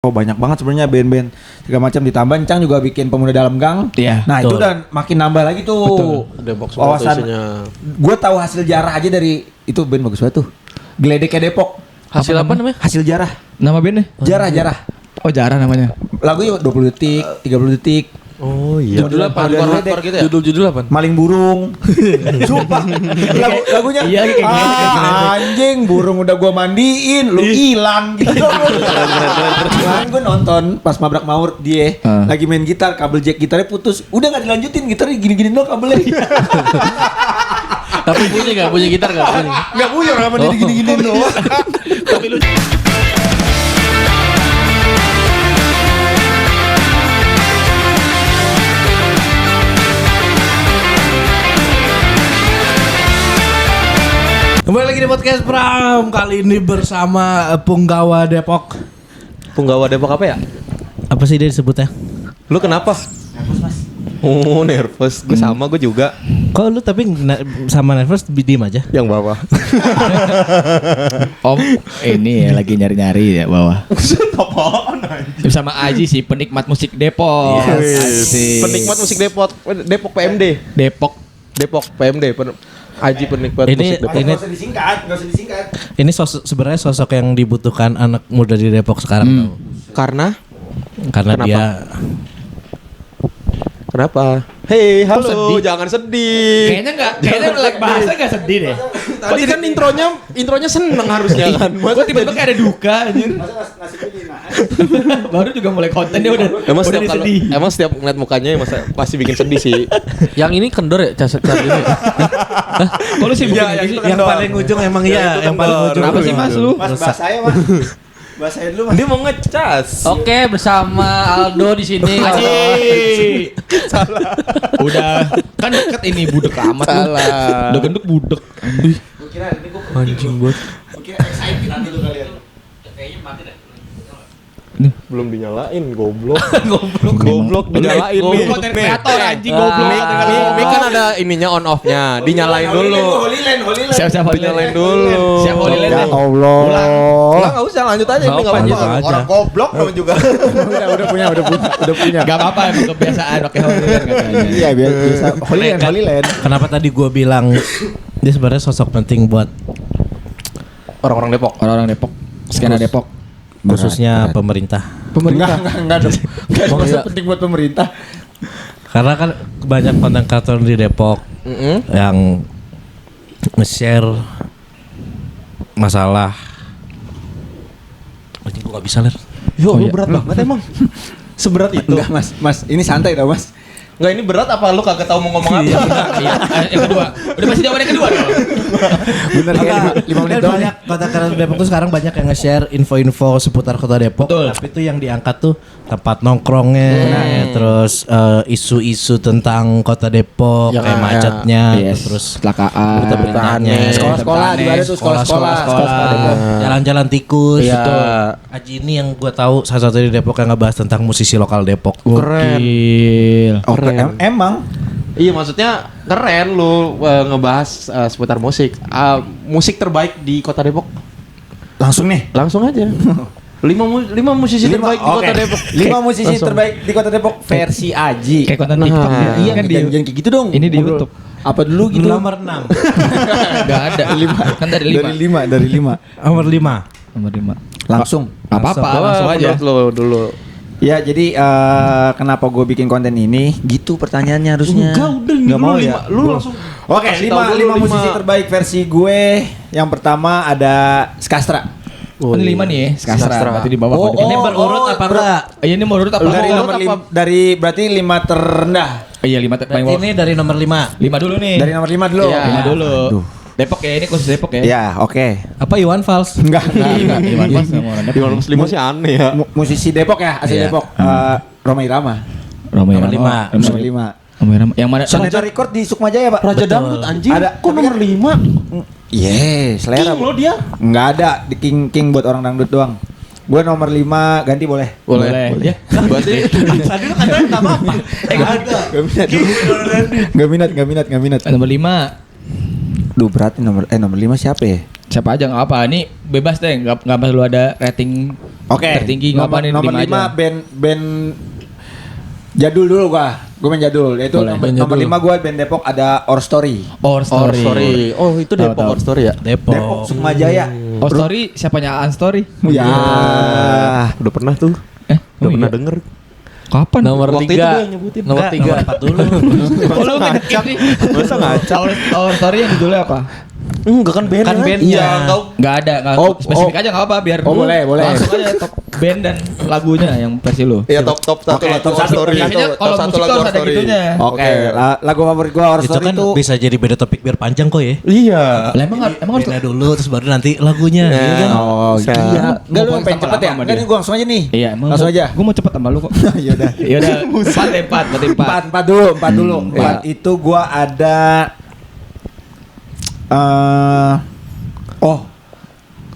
Oh banyak banget sebenarnya band-band segala macam, ditambah Encang juga bikin Pemuda Dalam Gang. Iya. Nah itu dan makin nambah lagi tuh. Betul. Depok semua tuh isinya. Gue tahu hasil jarah aja dari itu band bagus banget tuh. Geledeknya Depok. Hasil apa namanya? Hasil jarah. Nama bandnya? Jarah. Oh Jarah namanya. Lagunya 20 detik, 30 detik. Oh iya. Judul apa? Hardcore gitu ya? Judul apa? Maling burung. Sumpah. Lagunya. Iya kayak gitu. Anjing, burung udah gua mandiin, lu hilang gitu. Kemarin gua nonton pas Mabrak Maur dia lagi main gitar, kabel jack gitarnya putus. Udah enggak dilanjutin, gitarnya gini-gini doang kabelnya. Tapi punya gitar enggak? Enggak punya orang dia gini-gini doang. Tapi lu Kembali lagi di podcast Pram. Kali ini bersama Punggawa Depok. Punggawa Depok apa ya? Apa sih dia disebutnya? Lu kenapa? Nervous mas. Oh nervous, gue sama gue juga. Kok lu tapi sama nervous diem aja? Yang bawah. Om ini ya lagi nyari-nyari ya bawah. Apaan anjing? Bersama Aji sih penikmat musik Depok. Asik. Penikmat musik Depok PMD. Depok PMD. Aji penikmat Ini- musik Depok. ini- Enggak usah disingkat. Ini sebenarnya sosok yang dibutuhkan anak muda di Depok sekarang tau. Karena Karena Kenapa? dia kenapa? Hei, halo, sedih? jangan sedih. Kayaknya like bahasa enggak sedih deh. Tadi kan intronya seneng harusnya kan. Gua tiba-tiba kayak ada duka anjir. Baru juga mulai konten dia udah Emang udah setiap sedih. emang setiap ngeliat mukanya pasti bikin sedih sih. Yang ini kendor ya cat ini. Kalau sih yang paling ujung emang iya, yang paling ujung. Kenapa sih Mas lu? Mas bahasanya Mas. Bahasanya dulu Mas. Dia mau ngecas. Oke, bersama Aldo di sini. Aji. Salah. Udah kan deket ini budek amat lu. Salah. Udah genduk budek. Gua kira ini gua Anjing buat. Gua kira excited gitu kalian. Belum dinyalain goblok. Goblok dinyalain nih. Goblok konten kreator anjing goblok. Ini kan ada ininya on off-nya. Dinyalain dulu. Holy Land. Siap Dinyalain dulu. Siap Holy Land. Ya Allah. Enggak usah lanjut aja ini enggak lanjut apa-apa. aja. Orang goblok namanya juga. udah punya. Gak apa-apa emang kebiasaan pakai Holy Land katanya. Iya biasa. Holy Land. Kenapa tadi gue bilang dia sebenarnya sosok penting buat Orang-orang Depok. Orang-orang Depok, skena Depok. khususnya pemerintah. Enggak ada masa penting buat pemerintah. Karena kan banyak konten kreator di Depok yang nge-share masalah. Anjing gua gak bisa lihat. Yo, lu berat banget emang. Seberat itu. Enggak Mas, ini santai dah Mas. Enggak, ini berat apa lu kagak tahu mau ngomong apa? Iya, yang kedua. Udah pasti jawaban yang kedua dong. Bener kayak 5 menit doang. Banyak kota kreator Depok tuh sekarang banyak yang nge-share info-info seputar kota Depok. Betul. Tapi itu yang diangkat tuh tempat nongkrongnya, terus isu-isu tentang kota Depok, Yang kayak macetnya, Yes. terus Kecelakaan. berita-beritanya, Sekolah-sekolah juga ada tuh sekolah-sekolah. jalan-jalan tikus. Iya. Itu Aji ini yang gue tahu salah satu di Depok yang ngebahas tentang musisi lokal Depok. Gokil. Emang Iya, maksudnya keren lu ngebahas seputar musik. Musik terbaik di Kota Depok. langsung nih. Langsung aja. lima musisi terbaik di Kota Depok. 5 musisi Langsung. terbaik di Kota Depok versi Aji. Kayak konten TikTok dia. Iya kan di jangan kayak gitu dong. ini di Ngobrol. YouTube. Apa dulu gitu? Nomor 6. Enggak ada. Kan dari 5. Dari 5. Nomor 5. Nomor 5. Langsung. Enggak apa-apa, langsung aja. Lu dulu. Ya jadi kenapa gue bikin konten ini? Gitu pertanyaannya harusnya. Nggak mau ya. Lu langsung. Oke, Kasih tahu 5 dulu, musisi terbaik versi gue. Yang pertama ada Skastra. Oh, ini 5 nih ya, Skastra. Berarti di bawah. Oh, Ini berurut apa enggak? Ini mau urut apa? Dari nomor dari berarti 5 terendah. Iya, 5 paling bawah. Ini dari nomor 5. 5 dulu nih. Dari nomor 5 dulu. Iya, 5 dulu. Aduh. Depok ya, ini khusus Depok ya. Ya, oke. Apa Iwan Fals? Enggak. Enggak, Iwan Fals sama orang Depok. Di Muslim sih aneh ya. Musisi Depok ya, asli Iya. Depok. Roma Irama. Roma Nomor Irama. 5. Nomor 5. Roma Irama. Yang mana? Soneta Record di Sukmajaya, Pak. Raja Betul. Dangdut anjing. Ada. Kok nomor 5? Selera. King lo dia. Enggak ada di King buat orang dangdut doang. Gue nomor 5 ganti boleh. Boleh. Ya. Berarti Tadi lu kata enggak apa-apa. Enggak ada. Gak minat. Nomor 5. Duh berat nih nomor 5 siapa ya? Siapa aja nggak apa. Ini bebas deh, nggak perlu ada rating tertinggi nggak apa nih. Nomor 5 aja. band jadul dulu gue main jadul. Itu Boleh. nomor 5 gue band Depok ada Our Story. Our Story. Oh, itu Tahu, Depok tahu. Our Story ya? Depok Sukma Jaya. Our Story siapanya An Story? Ya. Udah pernah tuh. Udah pernah denger. Kapan? Nomor Waktu itu 3. dia nyebutin. Nomor 3. 4 dulu. Oh, lu ngecek nih. Masa ngaca? Our Story yang judulnya apa? Enggak kan band. Kan band. Iya, Iya. tahu. Nggak ada, Oh, spesifik aja nggak apa biar Oh, boleh. langsung aja top band dan lagunya yang versi lu. Iya, top 1 Oke, lagu top Our satu. Story. Biasanya kalau Top 1 musik tuh lagu harus Our ada Story. gitunya. Oke, lagu favorit gue Our Itu Story kan itu bisa jadi beda topik biar panjang kok ya. Iya. Lah emang harus Bandnya dulu terus baru nanti lagunya. Nah. Iya kan? Oh Bisa. iya. Enggak lu Mau pengen sama cepet ya? sama Enggak dia. nih gue langsung aja nih. Iya, emang Langsung aja. Gue mau cepet sama lu kok. Yaudah. Ya udah, 4 berarti 4. 4 dulu. 4 itu gue ada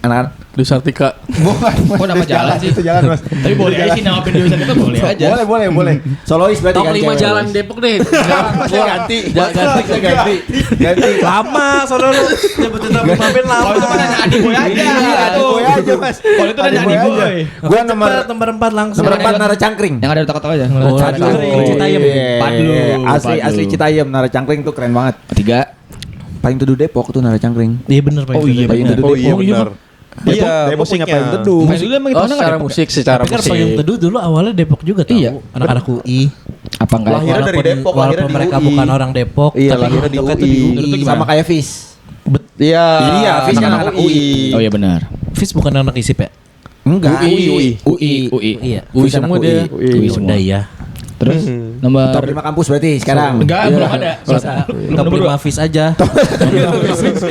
anak Dewi Sartika. Kok nama jalan sih? Itu jalan, Mas. Tapi boleh aja sih nama band Dewi Sartika boleh aja. Boleh. Solois berarti Top kan 5 cewek. jalan Depok deh. Saya ganti. Ganti. Lama soalnya lu nyebutin nama band lama. Kalau itu mah nanya adik boy aja. Iya, adik boy aja, Mas. Kalau itu nanya adik boy. Gua nomor 4 langsung. nomor 4 Nara Cangkring. Yang ada otak-otak aja. Oh, Cangkring, Citayam. Padlu. Asli Citayam, Nara Cangkring tuh keren banget. 3. Paling teduh Depok tuh Nara Cangkring. Iya bener Pak. Oh iya, Paling bener. teduh Oh iya Depok. benar. Iya, Depok punya musiknya. paling teduh. Mas dulu emang itu Oh, mana secara nggak Depok? musik. Secara Tapi kan musik. Payung Teduh dulu awalnya Depok juga tau. Iya. Anak-anak UI. Apa enggak? Lahirnya dari Depok, lahirnya Walaupun di mereka UI. bukan orang Depok. Iya, tapi lahirnya di hidupnya tuh UI. Dulu tuh gimana? Sama kayak Fis. Iya. Iya, Fis kan anak UI. Oh iya benar. Fis bukan anak ISIP ya? Enggak. UI. Iya. UI semua dia. UI semua. Udah ya. Terus nomor Top 5 kampus berarti sekarang. Enggak, belum ada. Top 5 Fis aja. Top 5 Fis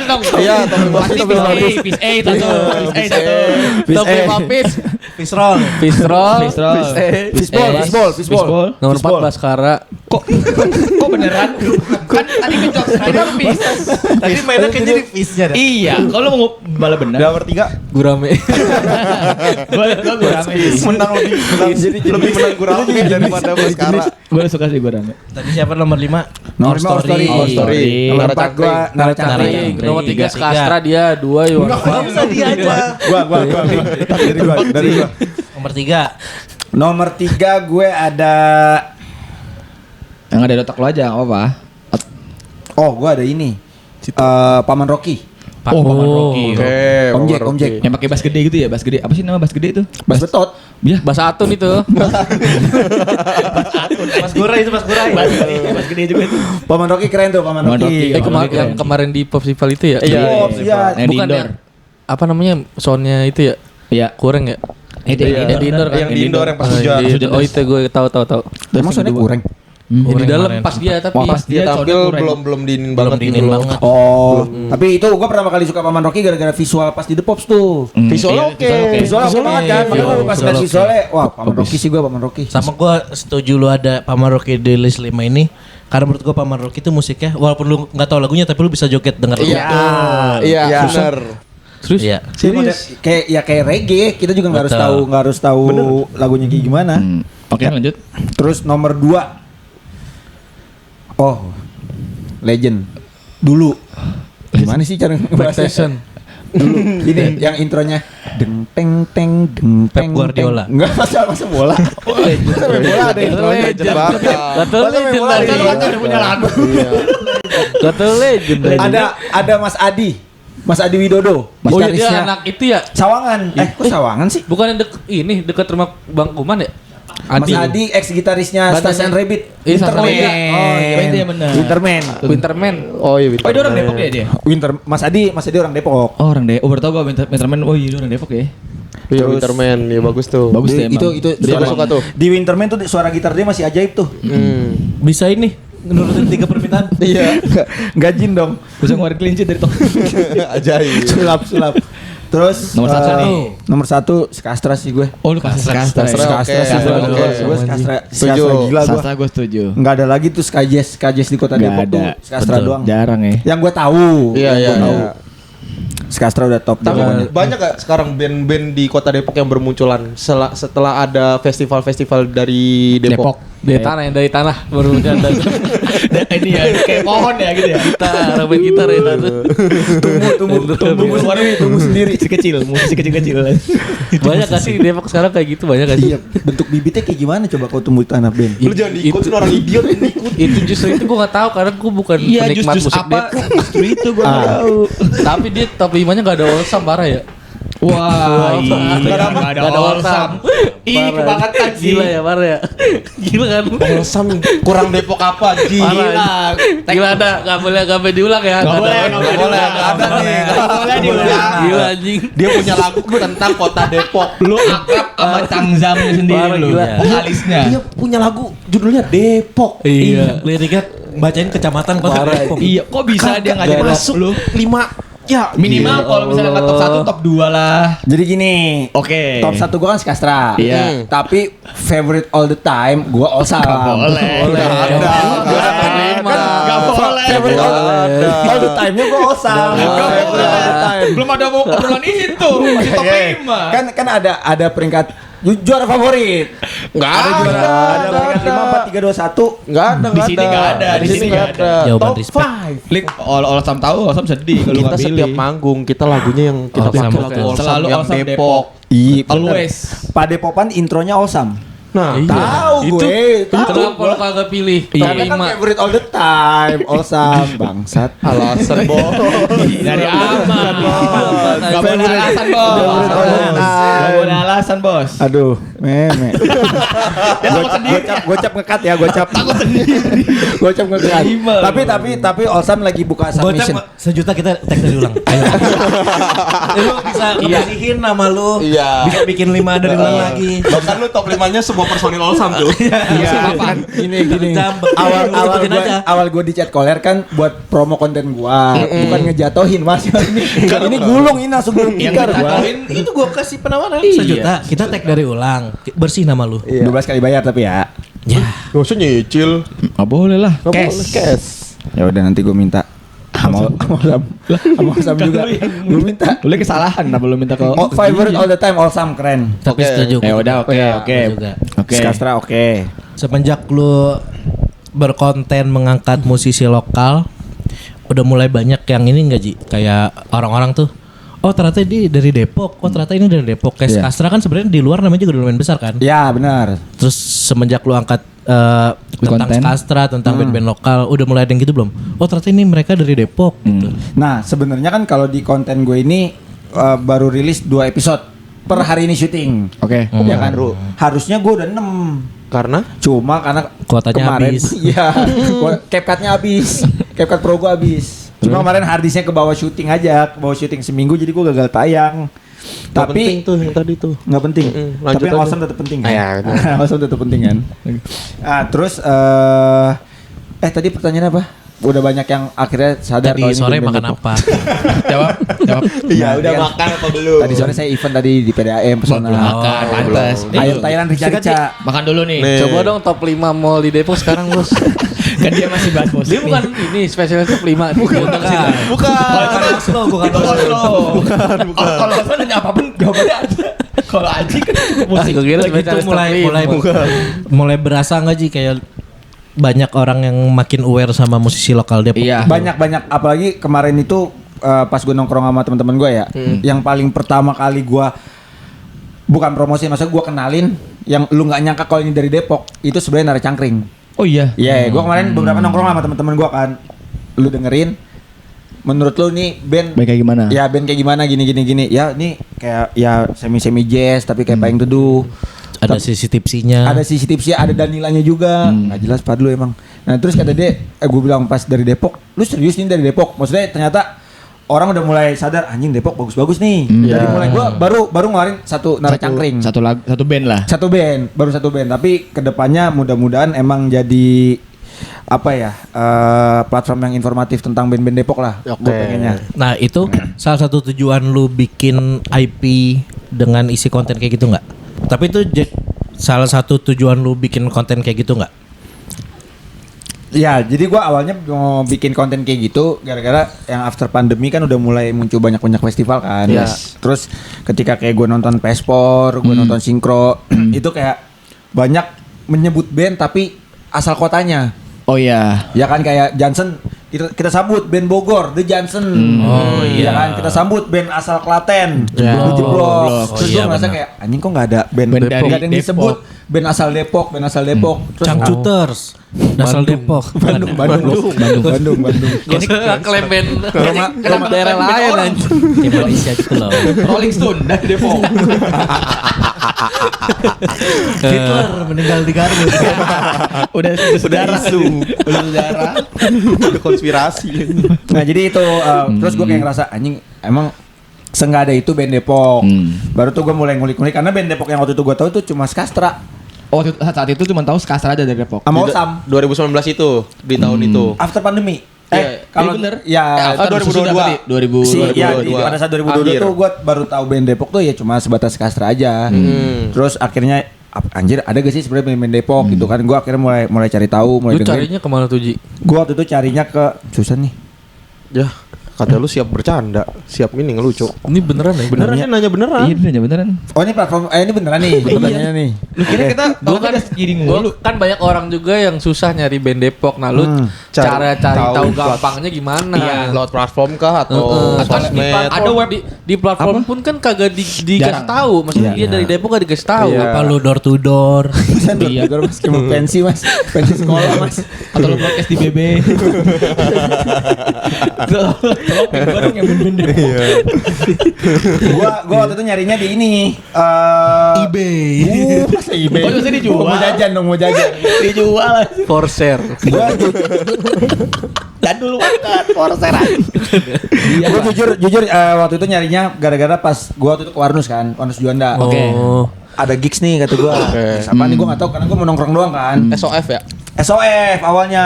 dong. Iya, top 5 Fis A satu. Top 5 Fis. Fis roll. Fis roll. Fishball. Nomor 4 Baskara. Kok beneran? Kan tadi ngejok ada Fis. Tadi mainnya kayak jadi Fisnya dah. Iya, kalau mau bala benar. Nomor 3 Gurame. Gue rame. menang lebih menang Gurame daripada Baskara. Gue suka sih gue rame. Tadi siapa nomor 5? Nomor 5 Our Story. Our Story. Nomor Nara 4 gua Nara Cangkring. Cangkring. Nomor 3 Tiga. Skastra dia 2 Iwan. Gak bisa dia aja. Dari gua. Nomor 3. Nomor 3 gue ada Yang ada di otak lo aja enggak apa-apa. oh gue ada ini. Paman Rocky. Oh, Paman Rocky. Oke, Om Jack. Yang pakai bass gede gitu ya, bass gede. Apa sih nama bass gede itu? Bas Betot. Iya. Bahasa Atun itu. Mas Gurai itu Mas Gurai. Bass gede juga itu. Paman Rocky keren tuh Paman Paman Rocky. Rocky. Yang kemarin di Popsival itu ya? Iya. Oh, iya. Yang di Bukan indoor. ya? Apa namanya? Soundnya itu ya? Iya. Kurang ya? Itu Iya. di indoor kan? Yang di indoor yang pas Oh, hujan. di- Oh itu gue tahu. Emang soalnya kurang. Ya, di dalam kemarin. pas dia tapi Wah, pas dia tampil soalnya kurang. belum diinin Belum banget diinin gitu loh. banget. Oh, tapi itu gue pertama kali suka Paman Rocky gara-gara visual pas di The Pops tuh. Visualnya oke. Visualnya oke banget kan, makanya gue pas liat Visual oke. visualnya, wah Paman Rocky sih gue Paman Rocky. Sama gue setuju lu ada Paman Rocky di list 5 ini. Karena menurut gue Paman Rocky itu musiknya walaupun lu gak tahu lagunya tapi lu bisa joget denger lagu. Iya, benar. Terus Iya. Serius? Kayak reggae, kita juga nggak harus tahu lagunya kayak gimana. Oke, lanjut. Terus nomor 2 oh, Legend. Dulu. Gimana sih cara Backstation. Dulu ini yang intronya deng teng teng deng Pep teng Guardiola. teng. Enggak masa bola. Oh, bola ada intronya. Legend banget. Gatel Legend. Iya. punya lagu. Gatel Legend. Ada Mas Adi. Mas Adi Widodo. Oh iya dia Gitarisnya anak itu ya? Sawangan. Kok Sawangan sih? Bukan yang dekat rumah Bang Kuman ya? Mas Adi ex gitarisnya Stasiun Rabbit. Iya, Stasiun Winterman. Rabbit. Oh iya Itu yang benar. Winterman. Winterman. Oh iya, Oh, dia orang Depok ya dia? Mas Adi orang Depok. Oh, orang Depok. Oh, baru tau gue Winterman. Oh iya, dia orang Depok ya. Iya, Winterman. Iya, bagus tuh. Bagus deh emang. Itu Dia suara- suka tuh. Di Winterman tuh suara gitar dia masih ajaib tuh. Bisa ini nurutin 3 permintaan. Iya. Enggak jin dong. Bisa ngeluarin kelinci dari toko. Ajaib. Sulap. Terus Nomor satu nih. Nomor 1 Skastra sih gue. Oh, lu kasih Skastra. Skastra, oke. sih gue. Oke. Gue Skastra Setuju. gila gue. Skastra gue setuju. Enggak ada lagi tuh Sky Jazz di kota Depok tuh. Skastra Betul. doang. Jarang ya. Yang gue tahu. Iya, yang iya. gua tahu. Skastra udah top. Tapi Jangan. banyak gak sekarang band-band di kota Depok yang bermunculan setelah ada festival-festival dari Depok? Dari tanah baru janda. Ini ya kayak pohon ya gitu ya. Gitar, main gitar ya tadi. Tumbuh sendiri. Musik kecil-kecil. Banyak gak sih Depok sekarang kayak gitu, banyak gak sih? Iya, bentuk bibitnya kayak gimana coba kau tumbuh tanah Ben? Lu jangan ikutin orang idiot ini ikut. Itu justru itu gue gak tahu karena gue bukan penikmat musik Depok. Justru itu gue nggak tahu. Tapi dia top 5-nya gak ada Olsam, parah ya. Wah, Gak ada Olsam. Ih, kebangetan sih. Gila ya, parah ya. Gila kan. Olsam kurang Depok apa Ji? Parah. Gila ada, gak boleh diulang ya. Nggak boleh, Nggak boleh, nggak ada nih. Nggak boleh diulang. Gila anjing. Dia punya lagu tentang kota Depok. Lu akrab sama Cangzamnya sendiri Parah, lu. gila. Vokalisnya. Dia punya lagu judulnya Depok. Iya. Liriknya bacain kecamatan kota Depok. Iya, kok bisa dia nggak jadi masuk lu? 5. Ya, Minimal kalau misalnya nggak top 1, top 2 lah. Jadi gini, Oke. top 1 gua kan Skastra. Iya. Tapi favorite all the time gua Olsam. Boleh. Nggak boleh. Favorite all the time-nya gua Olsam. Favorite all the time. Belum ada obrolan itu. Masih top 5. Kan ada peringkat juara favorit. Enggak Ada juara, ada peringkat 5 4 3 2 1. Enggak ada. Di sini nggak ada. Di sini nggak ada. Jawaban Top respect. 5. Lik, Olsam tahu, Olsam sedih kalau Kita nggak pilih. setiap manggung kita lagunya yang kita Olsam, pakai lagu betul. Olsam Selalu yang Olsam Depok. Iya, Always. Padepokan intronya Olsam. Nah, Tahu gue, tahu. Kenapa lo kagak pilih? Top Tapi kan 5. favorite all the time, Olsam, bangsat. alasan bos. Dari aman. Gak boleh alasan bos. Gak boleh alasan bos. Aduh, meme. Gocap ngekat ya, gocap. Takut sendiri. Gocap ngekat. Tapi Olsam lagi buka submission. Gocap sejuta kita tag dari ulang. Ayo. Lu bisa ngebersihin nama lu. Iya. Bisa bikin 5 dari ulang lagi. Bahkan lu top 5-nya semua personil Olsam tuh. Iya, gini. Awal gue di chat koler kan buat promo konten gua, bukan ngejatohin Mas. Ini gulung, ini langsung gulung tikar gua. Itu gua kasih penawaran sejuta. Kita tag dari ulang. Bersih nama lu. 12 kali bayar tapi ya. Ya. Gak usah nyicil. Gak boleh lah. Cash. Ya udah nanti gue minta sama Olsam juga. Gue minta. Lu kesalahan kenapa lu minta ke Favorite all the time Olsam keren. Tapi setuju. Ya udah, oke. Gua juga. Oke. Skastra oke. Semenjak lu berkonten mengangkat musisi lokal, udah mulai banyak yang ini enggak Ji? Kayak orang-orang tuh, oh ternyata dia dari Depok, oh ternyata ini dari Depok. Kayak Iya. Skastra kan sebenarnya di luar namanya juga udah lumayan besar kan? Ya benar. Terus semenjak lu angkat tentang konten. Skastra, tentang band-band lokal, udah mulai ada yang gitu belum? Oh ternyata ini mereka dari Depok gitu. Nah sebenarnya kan kalau di konten gue ini baru rilis 2 episode per hari ini syuting. Oke. Ya kan? Harusnya gue udah 6. Karena Cuma karena Kuotanya kemarin, habis. Iya. CapCut-nya habis. CapCut Pro gue habis. Cuma kemarin harddisknya ke bawah syuting aja, ke bawah syuting seminggu jadi gue gagal tayang. Gak penting Tapi tuh yang tadi tuh. nggak penting. lanjut Tapi yang aja. awesome tetap penting kan. Iya, betul. Awesome tetap penting kan. Terus tadi pertanyaannya apa? Udah banyak yang akhirnya sadar Tadi kalau ini sore band-band makan Depok. apa? Jawab. Iya, Nah, udah kan. makan apa belum? Tadi sore saya event tadi di PDAM Pesona. Makan, pantas. Ayam Thailand rica-rica. Makan dulu nih. Coba dong top 5 mall di Depok sekarang, Bos. Kan dia masih bahas musik. Dia bukan ini spesialis top 5. Bukan. Bukan. Oslo, bukan Kalau Oslo nanya apapun jawabannya ada. Kalau Aji kan musik. Gue kira Itu spesialis top 5. mulai berasa nggak Ji kayak banyak orang yang makin aware sama musisi lokal Depok. Iya. Banyak apalagi kemarin itu pas gue nongkrong sama teman-teman gue ya, yang paling pertama kali gue bukan promosi, maksudnya gue kenalin yang lu nggak nyangka kalau ini dari Depok itu sebenarnya Nara Cangkring. Oh iya. Iya, gue kemarin beberapa nongkrong sama teman-teman gue kan, lu dengerin. Menurut lu nih band Baik kayak gimana? ya band kayak gimana gini. Ya ini kayak ya semi jazz tapi kayak Payung Teduh. Ada sisi tipsinya. Ada sisi tipsnya, ada Danilanya juga. Nggak jelas Padlu emang. Nah terus kata dia, gue bilang pas dari Depok, lu serius nih dari Depok? Maksudnya ternyata orang udah mulai sadar anjing Depok bagus-bagus nih. Dari mulai gue baru ngeluarin satu Nara Cangkring. Satu band lah. Baru satu band. Tapi kedepannya mudah-mudahan emang jadi apa ya platform yang informatif tentang band-band Depok lah. Gue pengennya. Nah itu salah satu tujuan lu bikin IP dengan isi konten kayak gitu nggak? Tapi itu salah satu tujuan lu bikin konten kayak gitu nggak? Ya, jadi gua awalnya mau bikin konten kayak gitu gara-gara yang after pandemi kan udah mulai muncul banyak-banyak festival kan. Yes. Terus ketika kayak gua nonton Pespor, gua nonton Sinkro, itu kayak banyak menyebut band tapi asal kotanya. Oh iya. Ya kan kayak Johnson kita sambut band Bogor, The Johnson. Oh iya. Ya kan kita sambut band asal Klaten, The Jeblok. Jeblok. Oh, Terus iya, gue ngerasa benar. kayak anjing kok nggak ada band Band dari nggak ada yang Depok. disebut band asal Depok. Terus Cangcuters. Dasar Depok. Bandung. Jadi klaim band Roma daerah lain anjing. Di Malaysia gitu loh. Rolling Stone dari Depok. Hitler meninggal di Garut. Udah saudara. Udah saudara. Udah konspirasi. Nah jadi itu terus gue kayak ngerasa anjing emang senggak ada itu band Depok. Baru tuh gue mulai ngulik-ngulik karena band Depok yang waktu itu gue tahu tuh cuma Skastra Oh saat itu cuma tahu Skastra aja dari Depok. sama Osam 2019 itu di tahun itu. after pandemi. Kalau bener. Ya Ah, 2022. 2022. ya pada saat 2022 Akhir. tuh gue baru tahu band Depok tuh ya cuma sebatas Skastra aja. Terus akhirnya anjir ada gak sih sebenarnya band Depok gitu kan. Gue akhirnya mulai cari tahu, mulai Lu dengerin. carinya kemana tuh Ji? Gue waktu itu carinya ke susah nih. Ya, kata lu siap bercanda, siap ini ngelucu. Ini beneran ya? Beneran nih nanya beneran. Iya beneran. Oh ini platform ini beneran nih pertanyaannya nih. Lu kira kita Gua kan giring gua mulu. kan banyak orang juga yang susah nyari band Depok. Nah, lu cara cari tahu gampangnya gimana? Iya, lewat platform kah atau Kan di sosmed? platform, Ada web. di platform pun kan kagak dikasih Jarang. tahu. Maksudnya dia dari Depok gak dikasih tahu. Iya. Apa lu door to door? Iya. Mas kayak mau pensi mas, pensi sekolah mas. Atau lu podcast di BB. Tolong gue dong yang band Depok. Gua waktu itu nyarinya di ini eBay. Masa eBay? Oh, maksudnya dijual? Mau jajan dong, mau jajan. Dijual. For share. Jadul banget. Forser. Gue jujur waktu itu nyarinya gara-gara pas gua waktu itu ke Warnus kan, Warnus Juanda. Oke. Oh. Ada gigs nih kata gua. Apa nih gua nggak tahu karena gua mau nongkrong doang kan. SOF ya? SOF awalnya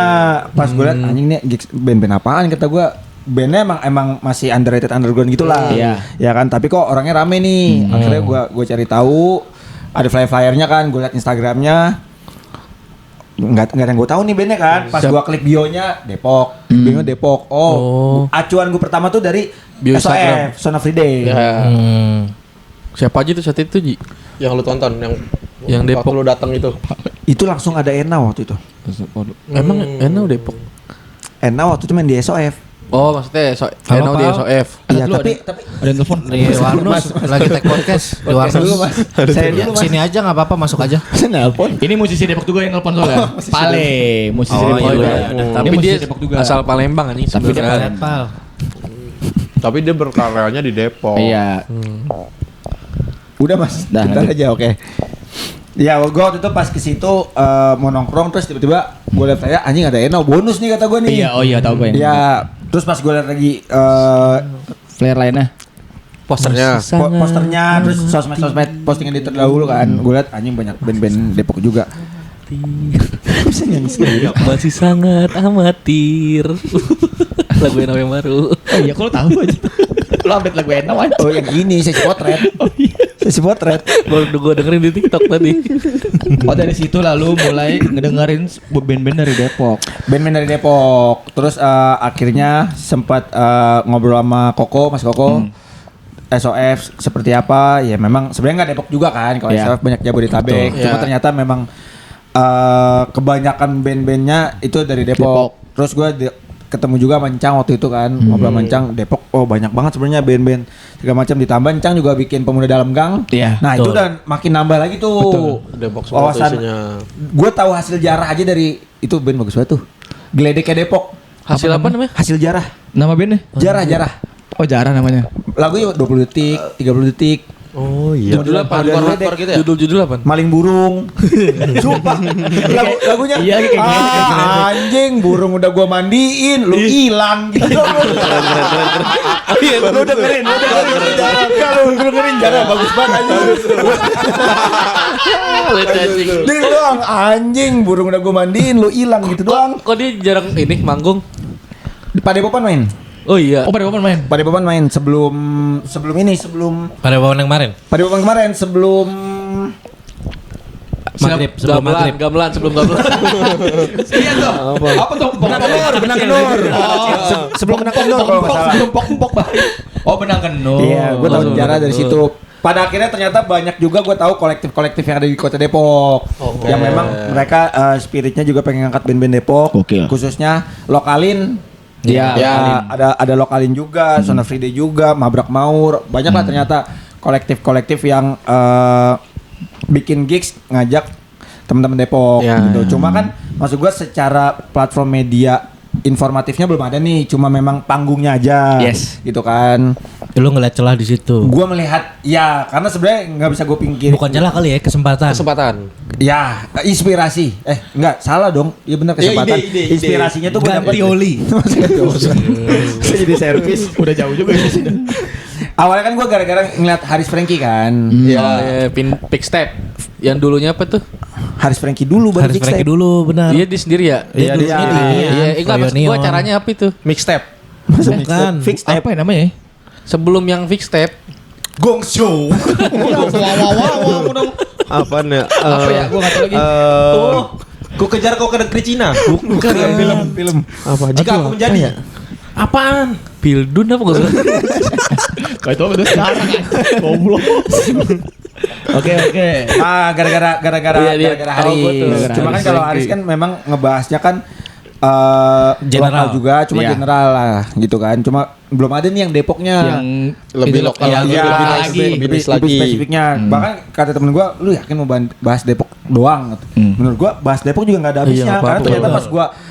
pas gua liat anjing nih gigs band-band apaan kata gua. Bandnya emang masih underrated underground gitulah. Iya. Ya kan, tapi kok orangnya rame nih. Akhirnya gua cari tahu, ada flyer-flyernya kan, gua liat Instagramnya. Nggak ada yang gue tahu nih bandnya kan. Pas gue klik bionya Depok, bionya Depok. Oh, acuan gue pertama tuh dari Bio Instagram. SOF, Son of Friday. Ya. Siapa aja tuh saat itu Ji? Yang lu tonton Yang waktu Depok. lu datang itu. Itu langsung ada Ena waktu itu. Emang Eno Depok? Ena waktu itu main di SOF. Oh maksudnya Halo, Eno di Pak. SOF. Iya, Dulu tapi ada yang telepon. Di Warnus lagi take podcast. Di Warnus dulu mas. Saya dulu mas. Sini aja nggak apa-apa, masuk aja. Nelpon. Ini musisi Depok juga yang telepon soalnya. Pale, musisi Depok iya, juga. iya. Tapi musisi dia Depok juga. asal Palembang anjing Tapi dia sebenarnya. Pal. Tapi dia berkaryanya di Depok. Iya. Udah mas. Dah, Bentar lanjut. aja oke. Ya gue waktu itu pas ke situ mau nongkrong terus tiba-tiba gue liat saya anjing ada Ena bonus nih kata gue nih. Iya, oh iya tahu gue yang. Ya terus pas gue liat lagi Flare lainnya. Posternya. posternya terus sosmed postingan di terdahulu kan gue liat anjing banyak band-band Depok juga. Bisa nyanyi sendiri. Masih sangat amatir. Lagu yang baru. Oh iya, kalau tahu aja. Lo update lagu Ena aja. Oh yang ini sesi potret. Sesi potret. Baru gue dengerin di TikTok tadi. Oh dari situ lalu mulai ngedengerin band-band dari Depok. Band-band dari Depok. Terus akhirnya sempat ngobrol sama Koko, Mas Koko. SOF seperti apa? Ya memang sebenarnya nggak Depok juga kan. Kalau Iya. SOF banyak Jabodetabek. Betul. Cuma Iya. ternyata memang kebanyakan band-bandnya itu dari Depok. Terus gue ketemu juga sama Encang waktu itu kan. Ngobrol sama Encang Depok. Oh banyak banget sebenarnya band-band segala macam, ditambah Encang juga bikin Pemuda Dalam Gang. Iya, Nah itu betul. dan makin nambah lagi tuh. Depok semua tuh Wawasan. isinya. Gue tahu hasil jarah aja dari itu band bagus banget tuh. Geledeknya Depok. Hasil apa namanya? Hasil jarah. Nama bandnya? Jarah. Oh Jarah namanya. Lagunya 20 detik, 30 detik. Oh iya. Judul apa? Hardcore gitu ya? Judul apa? Maling burung. Sumpah. Lagunya Iya, kayak gini. anjing, burung udah gua mandiin, lu hilang gitu. Lu dengerin. Kalau lu dengerin jarang bagus banget anjing. Dia doang anjing, burung udah gua mandiin, lu hilang gitu doang. Kok dia jarang ini manggung? Di Padepokan main. Oh iya. Oh pada kapan main? Padepokan main sebelum Pada bawaan yang kemarin. Padepokan kemarin sebelum Maghrib, sebelum maghrib. Gamelan sebelum gamelan. Iya tuh. Apa tuh? Benang Kenur. Sebelum Benang Kenur kalau nggak salah. Sebelum pok-pok baik. Oh Benang Kenur. Iya, gue tahu sejarah dari situ. pada akhirnya ternyata banyak juga gue tahu kolektif-kolektif yang ada di Kota Depok yang memang mereka spiritnya juga pengen ngangkat band-band Depok, khususnya lokalin. Ada lokalin juga, Son of Friday juga, Mabrak Maur, banyak lah ternyata kolektif-kolektif yang bikin gigs ngajak teman-teman Depok gitu. Cuma kan maksud gue secara platform media informatifnya belum ada nih, cuma memang panggungnya aja, gitu kan. Lu ngeliat celah di situ. Gua melihat ya, karena sebenarnya nggak bisa gue pingkir. Bukan celah kali ya, kesempatan. Ya, inspirasi. Enggak, salah dong. Iya benar kesempatan. Inspirasinya tuh gue dapat ganti oli. Jadi servis. Udah jauh juga sih. Awalnya kan gue gara-gara ngeliat Haris Franky kan. Pick Step. Yang dulunya apa tuh? Haris Franky dulu baru Haris Big Franky Step. dulu, benar. Dia di sendiri ya? Dia dulu dia. Enggak, maksud gue caranya apa itu? Mixtape. Bukan. Fix Step. Apa ya namanya? Sebelum yang Fix Step. Gong Show. Apa nih? Apa ya? Gua enggak tahu lagi. Ku kejar kau ke negeri Cina. Bukan film. Apa? Jika aku menjadi. Apaan? Pildun apa gak usah? Kayak itu udah sekarang. Goblok. Oke. Gara-gara Iya, tahu gua tuh. Haris. Cuma kan kalau Haris kan memang ngebahasnya kan General. lokal juga, cuma Iya. general lah gitu kan. Cuma belum ada nih yang Depoknya. Yang Lebih lokal Iya, lagi. Lebih lagi. spesifiknya. Bahkan kata temen gue, lu yakin mau bahas Depok doang? Menurut gue bahas Depok juga nggak ada habisnya. Iya, Karena ternyata pas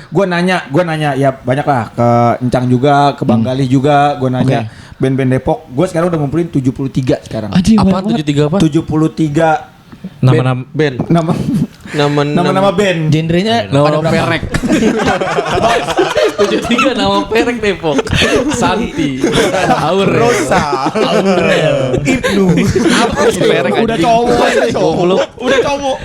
gue nanya ya banyak lah ke Encang juga, ke Bang Galih juga. Gue nanya band-band Depok. Gue sekarang udah ngumpulin 73 sekarang. Apa 73 apa? 73 Nama-nama band. nama band. genrenya Nama perek. 73 nama perek Depok. Santi. Aurel. Rosa. Ibnu. Perek udah anjing. cowok. Udah cowok.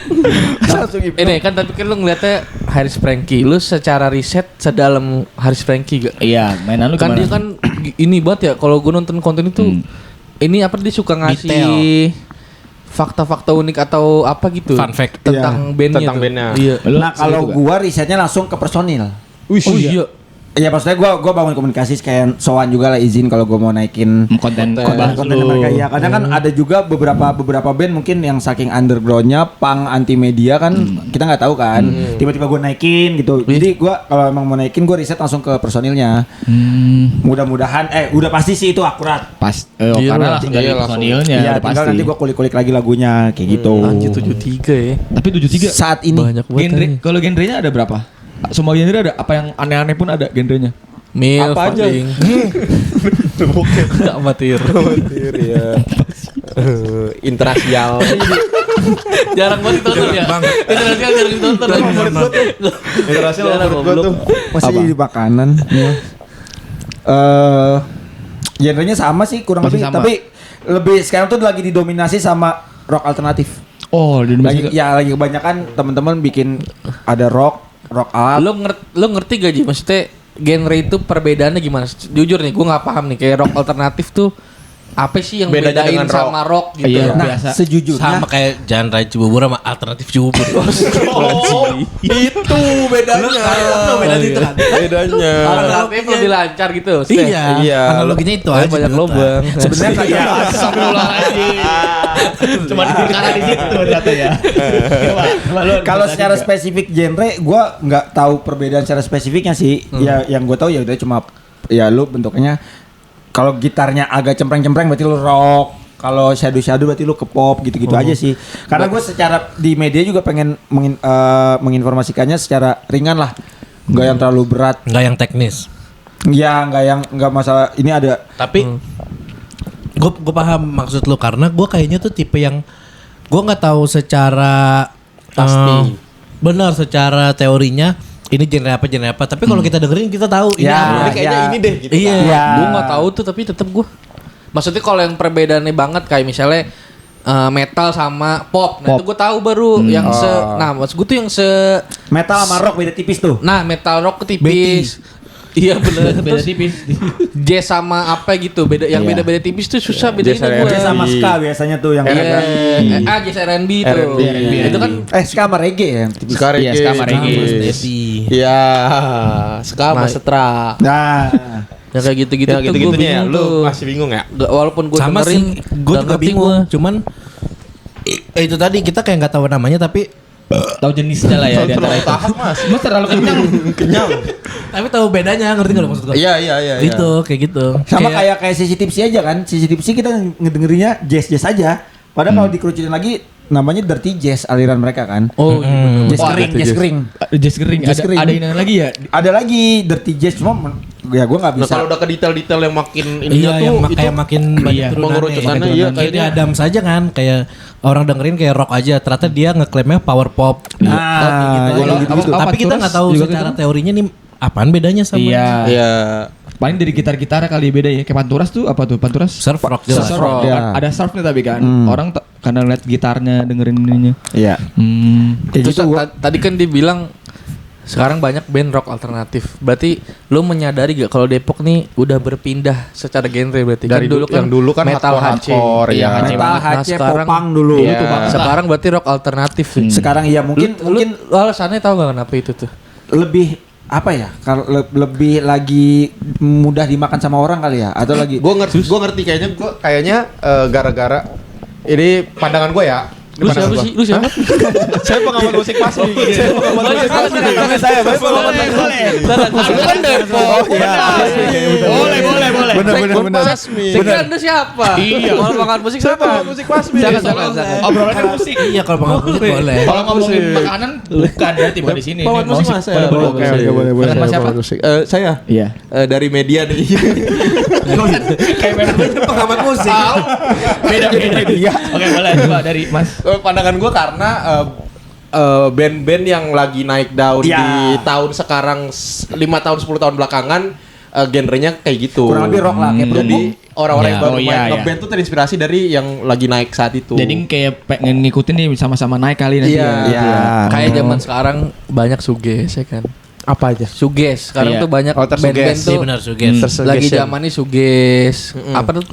Ini kan tapi kan lu ngeliatnya Haris Franky. Lu secara riset sedalam Haris Franky gak? Iya, mainan lu Kan gimana? dia kan ini banget ya. Kalau gue nonton konten itu, ini apa dia suka ngasih fakta-fakta unik atau apa gitu Fun fact. tentang bandnya. Tentang tuh. bandnya. Iya. Nah kalau gua risetnya langsung ke personil. Oh iya. Iya maksudnya gua bangun komunikasi kayak sowan juga lah izin kalau gua mau naikin konten konten mereka. Iya kadang kan ada juga beberapa band mungkin yang saking undergroundnya punk anti media kan kita nggak tahu kan. Tiba-tiba gua naikin gitu. Jadi gua kalau emang mau naikin gua riset langsung ke personilnya. Mudah-mudahan udah pasti sih itu akurat. Pas Iya, karena langsung dari iya, langsung. personilnya Iya udah tinggal pasti. nanti gua kulik-kulik lagi lagunya kayak gitu. Anjir 73 ya. Tapi 73 Saat ini Banyak banget. genre. anjing. Kalau genrenya ada berapa? Semua genre ada. Apa yang aneh-aneh pun ada genrenya. Mil Apa aja? paling. Amatir. ya. Interasial. Jarang banget ditonton ya. Internasional jarang ditonton. Interasial Jarang, menurut gua goblok. tuh. masih di makanan. Genrenya sama sih kurang Masih lebih, sama. tapi lebih sekarang tuh lagi didominasi sama rock alternatif. Oh, di Lagi Indonesia. lagi kebanyakan teman-teman bikin ada rock alt. Lo ngerti gak Ji? Maksudnya genre itu perbedaannya gimana? Jujur nih, gue nggak paham nih. Kayak rock alternatif tuh apa sih yang Bedanya bedain dengan rock? sama rock gitu? Iya. Nah, biasa. sejujurnya Sama kayak genre Cibubur sama alternatif Cibubur. Itu bedanya. Bedanya. Alternatif lebih lancar gitu. Iya. Iya. Analoginya itu aja. Banyak Dota. lobang. sebenarnya kayak Cuma di karena di situ ternyata ya. kalau secara spesifik genre gua nggak tahu perbedaan secara spesifiknya sih. Ya yang gue tahu ya udah cuma ya lu bentuknya kalau gitarnya agak cempreng-cempreng berarti lu rock. Kalau shadow berarti lu ke pop gitu-gitu aja sih. Karena gue secara di media juga pengen menginformasikannya secara ringan lah. Nggak yang terlalu berat. Nggak yang teknis. Ya nggak masalah. Ini ada. Tapi gue paham maksud lu karena gue kayaknya tuh tipe yang gue nggak tahu secara Pasti. benar secara teorinya ini genre apa tapi kalau kita dengerin kita tahu ini Ya, apa. Ini kayaknya ya. ini deh gitu. Iya. Ya. Gue nggak tahu tuh tapi tetap gue. Maksudnya kalau yang perbedaannya banget kayak misalnya metal sama pop. Nah itu gue tahu baru yang nah maksud gue tuh yang Metal sama rock beda tipis tuh. nah metal rock tipis. Iya bener. Beda Terus tipis. jazz sama apa gitu beda yang Iya. beda-beda tipis tuh susah bedainnya Jazz gue. Jazz sama ska biasanya tuh yang Iya. agak. Jazz R&B tuh. R&B. Itu kan Ska sama reggae ya. yang tipis. Sekarang Iya, sekarang reggae. Iya, ska sama setra. Nah, Yang kayak gitu-gitu Ya tuh gue gitu-gitunya ya. bingung Lu tuh. masih bingung ya? Walaupun gue Sama dengerin, sih, gue nggak juga ngerti bingung. gua. Cuman itu tadi kita kayak nggak tahu namanya tapi Tahu jenisnya lah ya di antara itu. Mas terlalu kenyang. tapi tahu bedanya, ngerti nggak lo maksud gue? Iya. Gitu, kayak gitu. Sama kayak Sissy Tipsy aja kan. Sissy Tipsy kita ngedengerinnya jazz aja. Padahal kalau dikerucutin lagi namanya dirty jazz aliran mereka kan. Oh, iya. Jazz kering, jazz kering. Jazz kering. Jazz kering. Ada ini lagi ya? Ada lagi dirty jazz cuma ya gue nggak Nah, bisa. kalau udah ke detail-detail yang makin ini Iya, tuh yang itu kayak makin banyak mengerucutannya, iya, kayak kayaknya. Adam saja kan, kayak orang dengerin kayak rock aja, ternyata dia ngeklaimnya power pop. Nah, gitu. yang gitu-gitu. Apa- Tapi kita Panturas nggak tahu juga secara gitu? teorinya nih apaan bedanya sama Iya. Iya. Paling dari gitar-gitar kali beda ya. Kayak Panturas tuh apa tuh? Panturas? surf rock jelas. Surf rock. ya. Ada surfnya tapi kan. Orang karena lihat gitarnya dengerin ininya. Iya. Hmm. Ya Terus gitu gua. tadi kan dibilang sekarang banyak band rock alternatif. Berarti lu menyadari gak kalau Depok nih udah berpindah secara genre berarti? Dari yang dulu kan metal hardcore, HC. iya. Metal, Nah, HC, sekarang popang dulu. Iya. Itu banget. Sekarang berarti rock alternatif. Sekarang iya mungkin lu alasannya tahu gak kenapa itu tuh? lebih apa ya? Kalau lebih lagi mudah dimakan sama orang kali ya atau lagi Gue ngerti kayaknya gara-gara ini pandangan gue ya. Lu siapa sih? Lu siapa? Saya pengamat musik pasti. Saya pengamat musik pasti. Lu kan Depok. Boleh. benar. Saya kira Anda siapa? Iya. Kalau makan musik siapa? Musik pasti. Jangan. Obrolan kan musik. Iya, kalau pengamat musik boleh. Kalau ngomongin makanan bukan berarti bukan di sini. Pengamat musik mas. Boleh. Dengan Mas siapa? Saya Iya. dari media nih. Kayak pengamat musik. beda dia. Oke, boleh coba dari Mas. Pandangan gue karena band-band yang lagi naik daun Ya. di tahun sekarang 5 tahun 10 tahun belakangan genrenya kayak gitu. Kurang lebih rock lah kayak Jadi orang-orang yang Ya. baru Oh, iya, main iya. ngeband tuh terinspirasi dari yang lagi naik saat itu. Jadi kayak pengen ngikutin nih sama-sama naik kali nanti. Iya. ya. Iya. Kayak zaman sekarang banyak suges ya kan. apa aja? Suges. Sekarang Iya. tuh banyak Oh, tersuges. band-band Iya tuh benar suges. lagi zamannya suges. Apa tuh?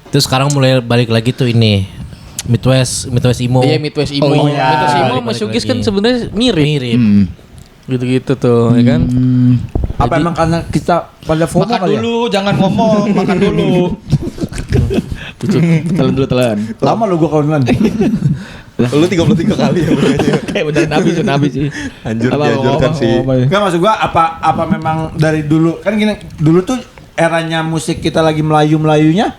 Terus sekarang mulai balik lagi tuh ini Midwest emo. Iya Midwest emo. Oh, iya. Midwest emo sama Balik suges lagi. kan sebenarnya mirip. Mirip. Gitu-gitu tuh, ya kan? Apa emang karena kita pada FOMO Makan kali ya? dulu, jangan ngomong, makan dulu. Telan dulu telan. Lama lu gua kawan Lu 33 kali ya. Kayak beneran habis sih. Anjur, dianjurkan sih. Enggak maksud gua apa memang dari dulu kan gini dulu tuh eranya musik kita lagi Melayu-melayunya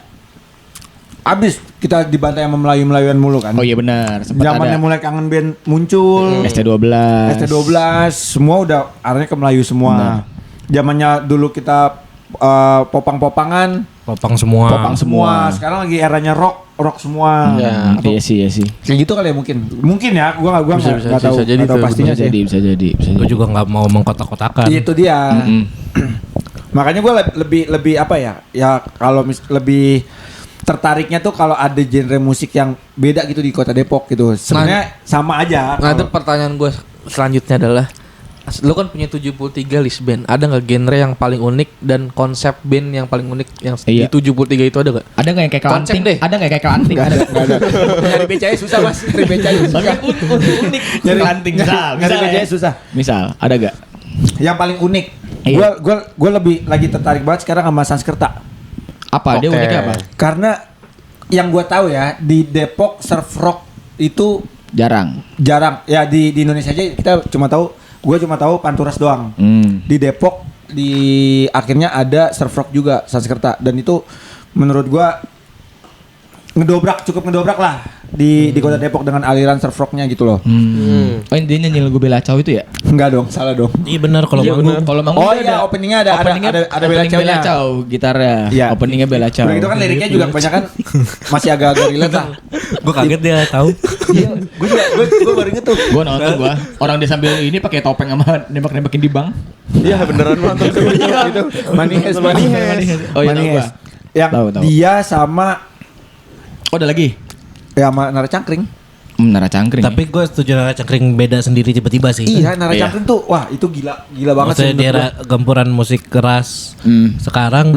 abis kita dibantai sama Melayu-melayuan mulu kan. Oh iya benar, sempat Zamannya ada mulai kangen band muncul. ST12. ST12 semua udah arahnya ke Melayu semua. Zamannya dulu kita popang-popangan, Popang semua. popang semua. Sekarang lagi eranya rock semua. Iya sih. Kayak gitu kali ya mungkin. Mungkin ya, gua Bisa nggak tahu jadi nggak tahu tuh, pastinya Bisa sih. jadi. Gue juga nggak mau mengkotak-kotakan. Itu dia. Makanya gue lebih apa ya? Ya kalau lebih tertariknya tuh kalau ada genre musik yang beda gitu di Kota Depok gitu. Sebenarnya sama aja. Nah, itu kalau- pertanyaan gue selanjutnya adalah lu kan punya 73 list band. Ada nggak genre yang paling unik dan konsep band yang paling unik yang Iya. di 73 itu ada nggak? Ada nggak yang kayak Konsep kelanting? deh. Ada nggak yang kayak kelanting? Nggak ada. Nyari becanya susah mas. Nyari becanya susah. Unik. Kelanting misal. Nyari becanya susah. Misal, ada gak? Yang paling unik. Iya. Gue lebih lagi tertarik banget sekarang sama Sanskerta. Apa? Dia Oke. uniknya apa? Karena yang gue tahu ya di Depok surf rock itu Jarang. jarang. Ya di Indonesia aja kita cuma tahu. Gue cuma tahu Panturas doang. Di Depok di akhirnya ada surf rock juga Sanskerta dan itu menurut gua cukup ngedobrak lah di Kota Depok dengan aliran surf rocknya gitu loh. Oh dia nyanyi lagu Bella Ciao itu ya? Enggak dong, salah dong. Iya benar kalau manggung. Kalau manggung Oh itu iya, openingnya ada Bella opening Ciao-nya. Bella Ciao gitarnya. Iya. Openingnya Bella Ciao. Udah gitu kan liriknya juga kebanyakan masih agak-agak relate lah. Gue kaget dia tahu. Iya, gue baru inget tuh. Gua nonton orang dia sambil ini pakai topeng sama nembak-nembakin di bank. Iya beneran nonton tuh. Itu Manihes. Oh iya, tahu gua. Yang Tahu. dia sama Oh ada lagi? ya sama Nara Cangkring. Nara Cangkring. Tapi gue setuju Nara Cangkring beda sendiri tiba-tiba sih. Iya, Nara Iya. Cangkring tuh wah itu gila banget Maksudnya sih di menurut era gempuran musik keras Hmm. sekarang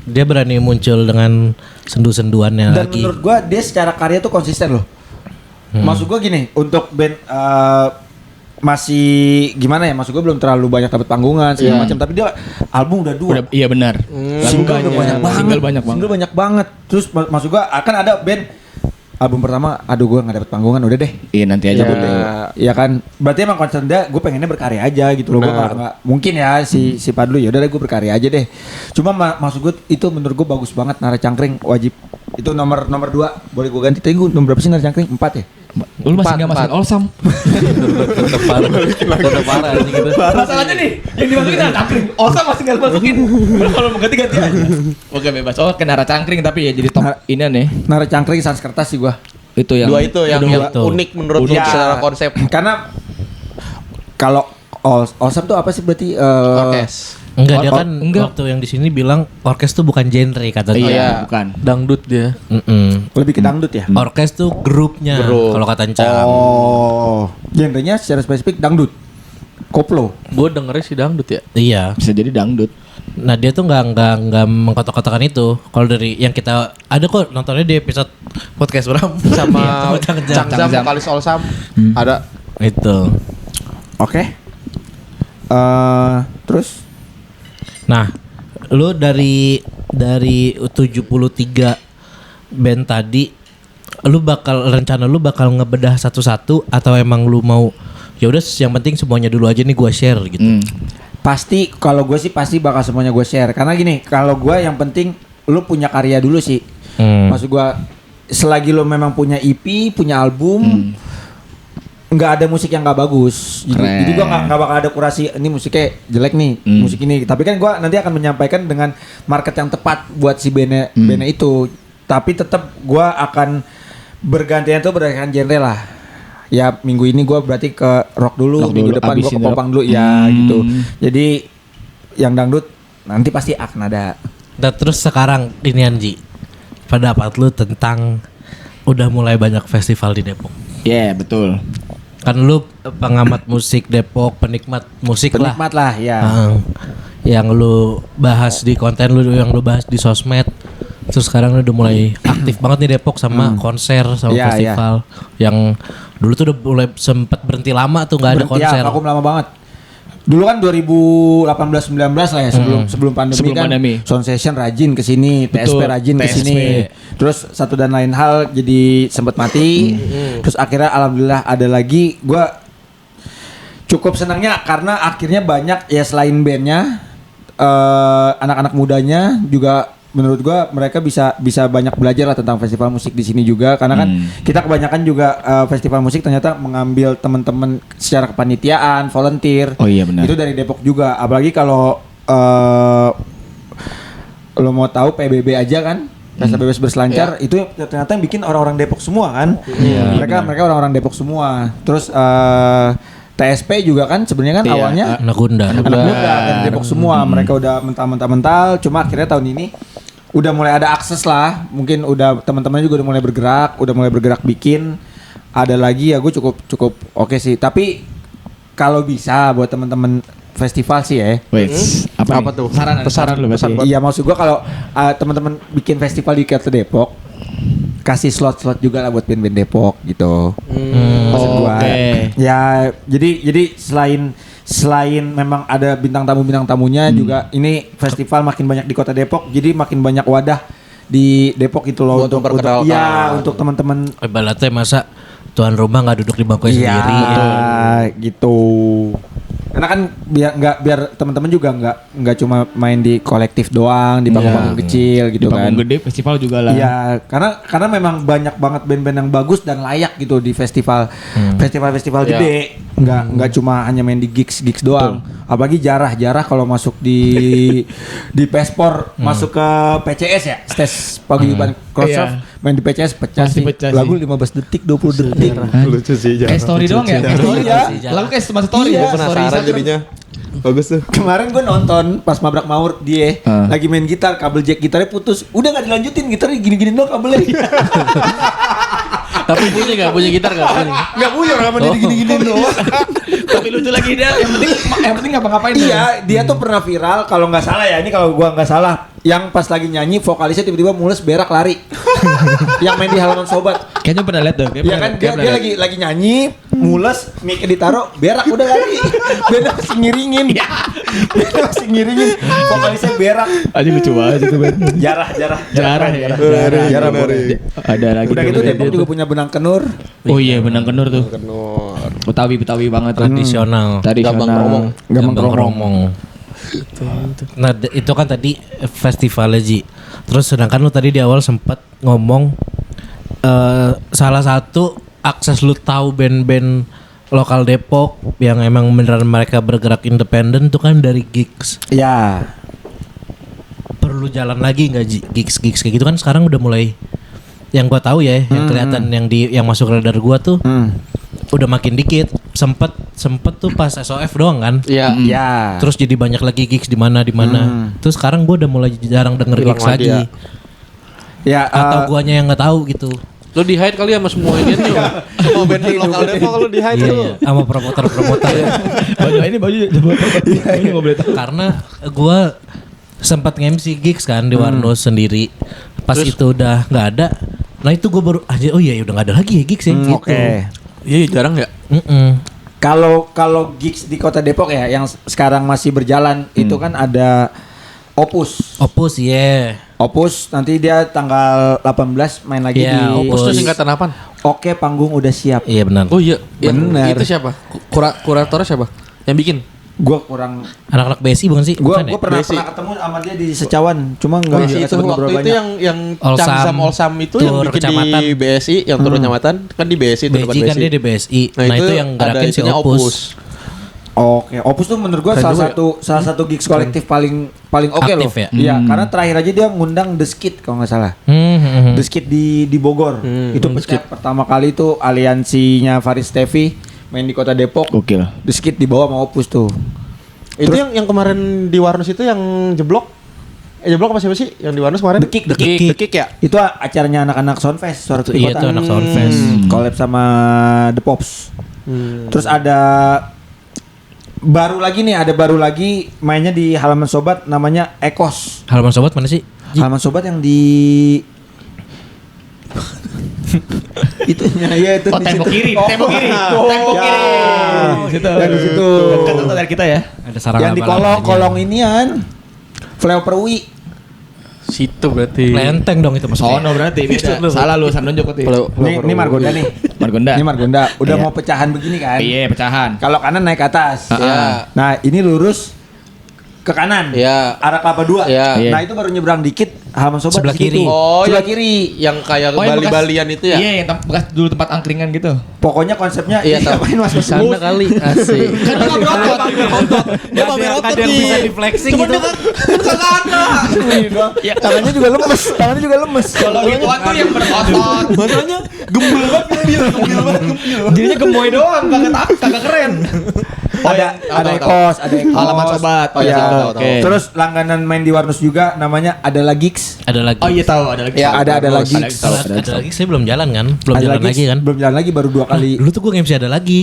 dia berani muncul dengan sendu-senduannya Dan lagi. menurut gua dia secara karya tuh konsisten loh. Maksud gua gini, untuk band masih gimana ya, maksud gue belum terlalu banyak dapat panggungan segala macam, tapi dia album udah 2. Iya benar. Single udah banyak banget. Single banyak banget. Terus maksud gue akan ada band album pertama, aduh gue nggak dapet panggungan, udah deh. Iya nanti aja Ya, ya kan, berarti emang concern dia, gue pengennya berkarya aja gitu loh. Gue nggak mungkin ya si Padlu, ya udah deh gue berkarya aja deh. Cuma maksud gue itu menurut gue bagus banget. Nara Cangkring wajib. Itu nomor 2. Boleh gue ganti? Tadi gue nomor berapa sih Nara Cangkring? 4 ya? Lu masih enggak masuk Olsam. Tetep parah anjing gitu. Masalahnya nih, yang dimasukin Nara Cangkring, Osa masih nggak masukin. Kalau mau ganti-ganti aja. Oke bebas. Oh, ke Nara Cangkring tapi ya jadi top ini nih. Nara Cangkring Sanskertas sih gue. Itu yang 2 itu yang unik menurut lu secara konsep. Karena kalau Olsam tuh apa sih berarti? Orkes. Enggak, dia kan waktu yang di sini bilang orkes tuh bukan genre katanya. Iya, bukan. Dangdut dia. Lebih ke dangdut ya? Orkes tuh grupnya kalau kata Encang. Oh, genrenya secara spesifik dangdut. Koplo. Gue dengernya sih dangdut ya. Iya. Bisa jadi dangdut. Nah dia tuh nggak mengkotak-kotakan itu. Kalau dari yang kita ada kok nontonnya di episode podcast Bram Sama Cangzam vokalis Olsam. Ada. itu. Oke. Terus? Nah, lu dari 73 band tadi, rencana lu bakal ngebedah satu-satu atau emang lu mau ya udah yang penting semuanya dulu aja nih gua share gitu. Pasti kalau gue sih pasti bakal semuanya gue share. Karena gini, kalau gue yang penting lu punya karya dulu sih. Maksud gue selagi lu memang punya EP, punya album, nggak ada musik yang nggak bagus. Jadi gue nggak bakal ada kurasi ini musiknya jelek nih, musik ini. Tapi kan gue nanti akan menyampaikan dengan market yang tepat buat si bandnya itu. Tapi tetap gue akan bergantian tuh berdasarkan genre lah. Ya minggu ini gue berarti ke rock dulu, minggu depan gue ke popang dulu, ya gitu. Jadi yang dangdut nanti pasti akan ada. Nah, terus sekarang ini Anji, pendapat lu tentang udah mulai banyak festival di Depok? Iya, betul. Kan lu pengamat musik Depok, penikmat musik Penikmat lah ya. Yang lu bahas di konten lu, yang lu bahas di sosmed. Terus sekarang lu udah mulai aktif banget nih Depok sama konser sama festival. Yang dulu tuh udah mulai sempet berhenti lama tuh nggak ada konser. Ya, vakum lama banget. Dulu kan 2018-19 lah ya, sebelum pandemi kan. Sound Session rajin ke sini, TSP rajin ke sini. Terus satu dan lain hal jadi sempat mati. Terus akhirnya alhamdulillah ada lagi. Gua cukup senangnya karena akhirnya banyak ya, selain bandnya, anak-anak mudanya juga menurut gua mereka bisa banyak belajar lah tentang festival musik di sini juga, karena kan kita kebanyakan juga festival musik ternyata mengambil teman-teman secara kepanitiaan, volunteer. Oh iya benar. Itu dari Depok juga. Apalagi kalau lo mau tahu PBB aja kan, Pesta Bebas Berselancar, itu ternyata yang bikin orang-orang Depok semua kan. Mereka orang-orang Depok semua. Terus TSP juga kan sebenarnya kan awalnya anak muda dari Depok semua. Mereka udah mental, cuma akhirnya tahun ini udah mulai ada akses lah. Mungkin udah teman-teman juga udah mulai bergerak bikin. Ada lagi ya, gue cukup oke sih. Tapi kalau bisa buat teman-teman festival sih ya. Apa tuh? Saran lu berarti. Iya, maksud gue kalau teman-teman bikin festival di Kota Depok, kasih slot juga lah buat band-band Depok gitu. Maksud gua. Ya, jadi selain memang ada bintang tamunya juga, ini festival makin banyak di Kota Depok, jadi makin banyak wadah di Depok itu loh untuk teman-teman. Ibaratnya masa tuan rumah nggak duduk di bangku sendiri. Iya, gitu. Karena kan biar teman-teman juga nggak cuma main di kolektif doang, di panggung kecil gitu kan. Di panggung gede festival juga lah. Iya, karena memang banyak banget band-band yang bagus dan layak gitu di festival gede. Nggak cuma hanya main di gigs doang. Apalagi jarah kalau masuk di Pespor, masuk ke PCS ya, stage paguyuban Crossroad, main di PCS pecah sih. Lagu 15 detik, 20 detik. Lucu sih. Kayak story doang ya? Lagu kayak cuma story. Gue penasaran jadinya. Bagus tuh. Kemarin gue nonton pas Mabrak Maur, dia lagi main gitar, kabel jack gitarnya putus. Udah nggak dilanjutin, gitarnya gini-gini doang kabelnya. Tapi punya gitar nggak punya? Nggak punya, kenapa dia gini-gini doang. Tapi lucu lagi dia. Yang penting ngapa-ngapain. Iya, dia tuh pernah viral kalau nggak salah ya. Ini kalau gua nggak salah, yang pas lagi nyanyi vokalisnya tiba-tiba mules berak lari. Yang main di halaman sobat. Kayaknya pernah lihat dong. Ya kan dia lagi nyanyi, mules, mic ditaruh, berak udah lari. Band masih ngiringin. Band masih ngiringin. Vokalisnya berak. Aja lucu banget itu band. Jarah. Jarah boleh. Ada lagi. Udah gitu Depok juga punya benang kenur. Oh iya, benang kenur tuh. Betawi banget. Tradisional. Gambang Kromong. Gambang Kromong. Nah itu kan tadi festivalnya Ji. Terus sedangkan lu tadi di awal sempat ngomong salah satu akses lu tahu band-band lokal Depok yang emang beneran mereka bergerak independen tuh kan dari gigs. Ya. Perlu jalan lagi nggak Ji? Gigs kayak gitu kan sekarang udah mulai. Yang gua tahu ya, yang kelihatan yang masuk radar gua tuh udah makin dikit. Sempet tuh pas SOF doang kan. Iya. Ya. Terus jadi banyak lagi gigs di mana. Terus sekarang gue udah mulai jarang denger Hilang gigs lagi lagi. Ya. Atau guanya yang nggak tahu gitu. Lu di hide kali sama semua ini nih. Semua band lokal Depok lu di hide lu. Sama promotor-promotor. Baju ini baju nggak boleh tahu. Karena gue sempat nge-MC gigs kan di Warno sendiri. Pas itu udah nggak ada. Nah itu gue baru aja udah nggak ada lagi ya gigs ya. Gitu. Oke. Iya jarang ya. Kalau gigs di Kota Depok ya yang sekarang masih berjalan itu kan ada Opus. Opus Opus nanti dia tanggal 18 main lagi Iya, di Opus tuh singkatan apaan? Oke, panggung udah siap. Iya benar. Oh iya. Bener. Itu siapa? Kuratornya siapa? Yang bikin? Gua kurang Anak-anak BSI bukan sih? Gua Bukan ya? pernah ketemu sama dia di Secawan, cuma enggak itu waktu itu yang Olsam, Olsam itu yang tur bikin kecamatan. di BSI yang turun kecamatan kan di BSI itu depan BSI kan BSI. dia di BSI. Nah, itu yang ada gerakin si itunya Opus. Oke, Opus tuh menurut gua salah satu gigs kolektif paling oke loh. Aktif ya? Iya, karena terakhir aja dia ngundang The Skid kalau nggak salah. The Skid di Bogor. Itu pecah pertama kali itu aliansinya Faris Tevi main di Kota Depok. Gokil. The Skid dibawa sama Opus tuh. Itu yang kemarin di Warnus itu yang jeblok. Jeblok apa siapa sih yang di Warnus kemarin? The Kick ya. Itu acaranya anak-anak Soundfest suara di Iya kota. itu anak Soundfest. Collab sama The Pops. Terus ada baru lagi mainnya di halaman sobat namanya Ekos. Halaman sobat mana sih? Halaman sobat yang di itunya ya itu Oh, di tembok situ. kiri. Oh, Tembok kiri. ya. Situ. Yang di situ. Dekat dari kita ya. Ada sarang Yang di kolong inian. Fleo Perwi. Situ berarti. Lenteng dong itu maksudnya. Sono berarti beda. Salah lu San Nunjuk berarti. Ini Margonda nih. Margonda. Ini Margonda. Udah Iya. mau pecahan begini kan. Iya, pecahan. Kalau kanan naik ke atas. Iya. Nah, ini lurus ke kanan. Iya. Arah Kelapa 2. Iya. Nah, itu baru nyebrang dikit halaman sobat Sebelah di situ. kiri. Oh, sebelah yang- kiri. Yang kayak Oh, yang bekas- Bali-Balian itu ya? Iya, yang bekas dulu tempat angkringan gitu. Pokoknya konsepnya Iya, tahu. ngapain Mas? Sana kali asik. Kan dia pamer otot. Dia pamer otot Kadang nih. bisa di flexing Cuma gitu. dia kan kagak ada. Tangannya juga lemes. Kalau gituan tuh yang berotot. Masalahnya gembel banget. Jadinya gemoy doang, kagak keren. Ada Ekos, ada Ekos. Halaman sobat. Oh, iya, Iya. tahu. Oke. Terus langganan main di Warnus juga namanya Adalah Gigs. Ada lagi. Oh iya tahu, ada lagi. Ya, ada lagi. Ada lagi saya belum jalan kan? Belum Adalah jalan Gigs, lagi kan? Belum jalan lagi baru 2 kali. Dulu tuh gue nge-MC ada lagi.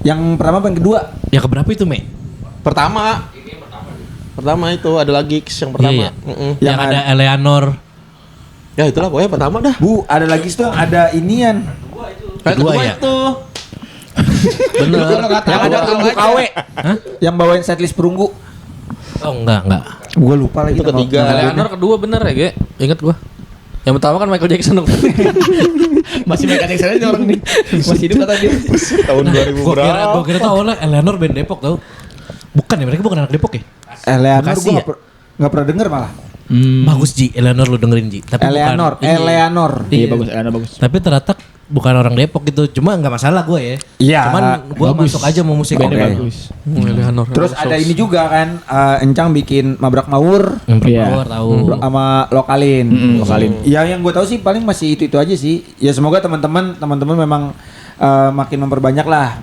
Yang pertama apa yang kedua? Ya keberapa itu, Me? Pertama itu ada lagi yang pertama. Iya, iya. Mm-mm. Yang ada Eleanor. Ya itulah pokoknya pertama dah. Bu, ada lagi tuh yang ada inian. Kedua ya? itu. Bener. Yang ada perunggu KW. Yang bawain setlist perunggu. Oh enggak. Gue lupa lagi Itu nama- ketiga. nama Eleanor kedua bener ya, Ge? Ingat gua. Yang pertama kan Michael Jackson dong. Masih mereka yang sana orang nih. Masih hidup kata dia. Tahun 2000 Gue kira tau awalnya Eleanor band Depok tau. Bukan ya, mereka bukan anak Depok ya? Eleanor Bekasi gue ya? nggak pernah denger malah. Bagus Ji, Eleanor lu dengerin Ji. Tapi Eleanor, bukan, iya. Eleanor. Iya bagus, Eleanor bagus. Tapi ternyata bukan orang Depok gitu. Cuma nggak masalah gue ya. Iya, Cuman gue masuk aja mau musik Oke. bandnya Bagus. Eleanor. Terus ada ini juga kan, Encang bikin Mabrak Maur Iya. Power tahu. sama Lokalin. Lokalin. Ya yang gue tahu sih paling masih itu aja sih. Ya semoga teman-teman memang makin memperbanyak lah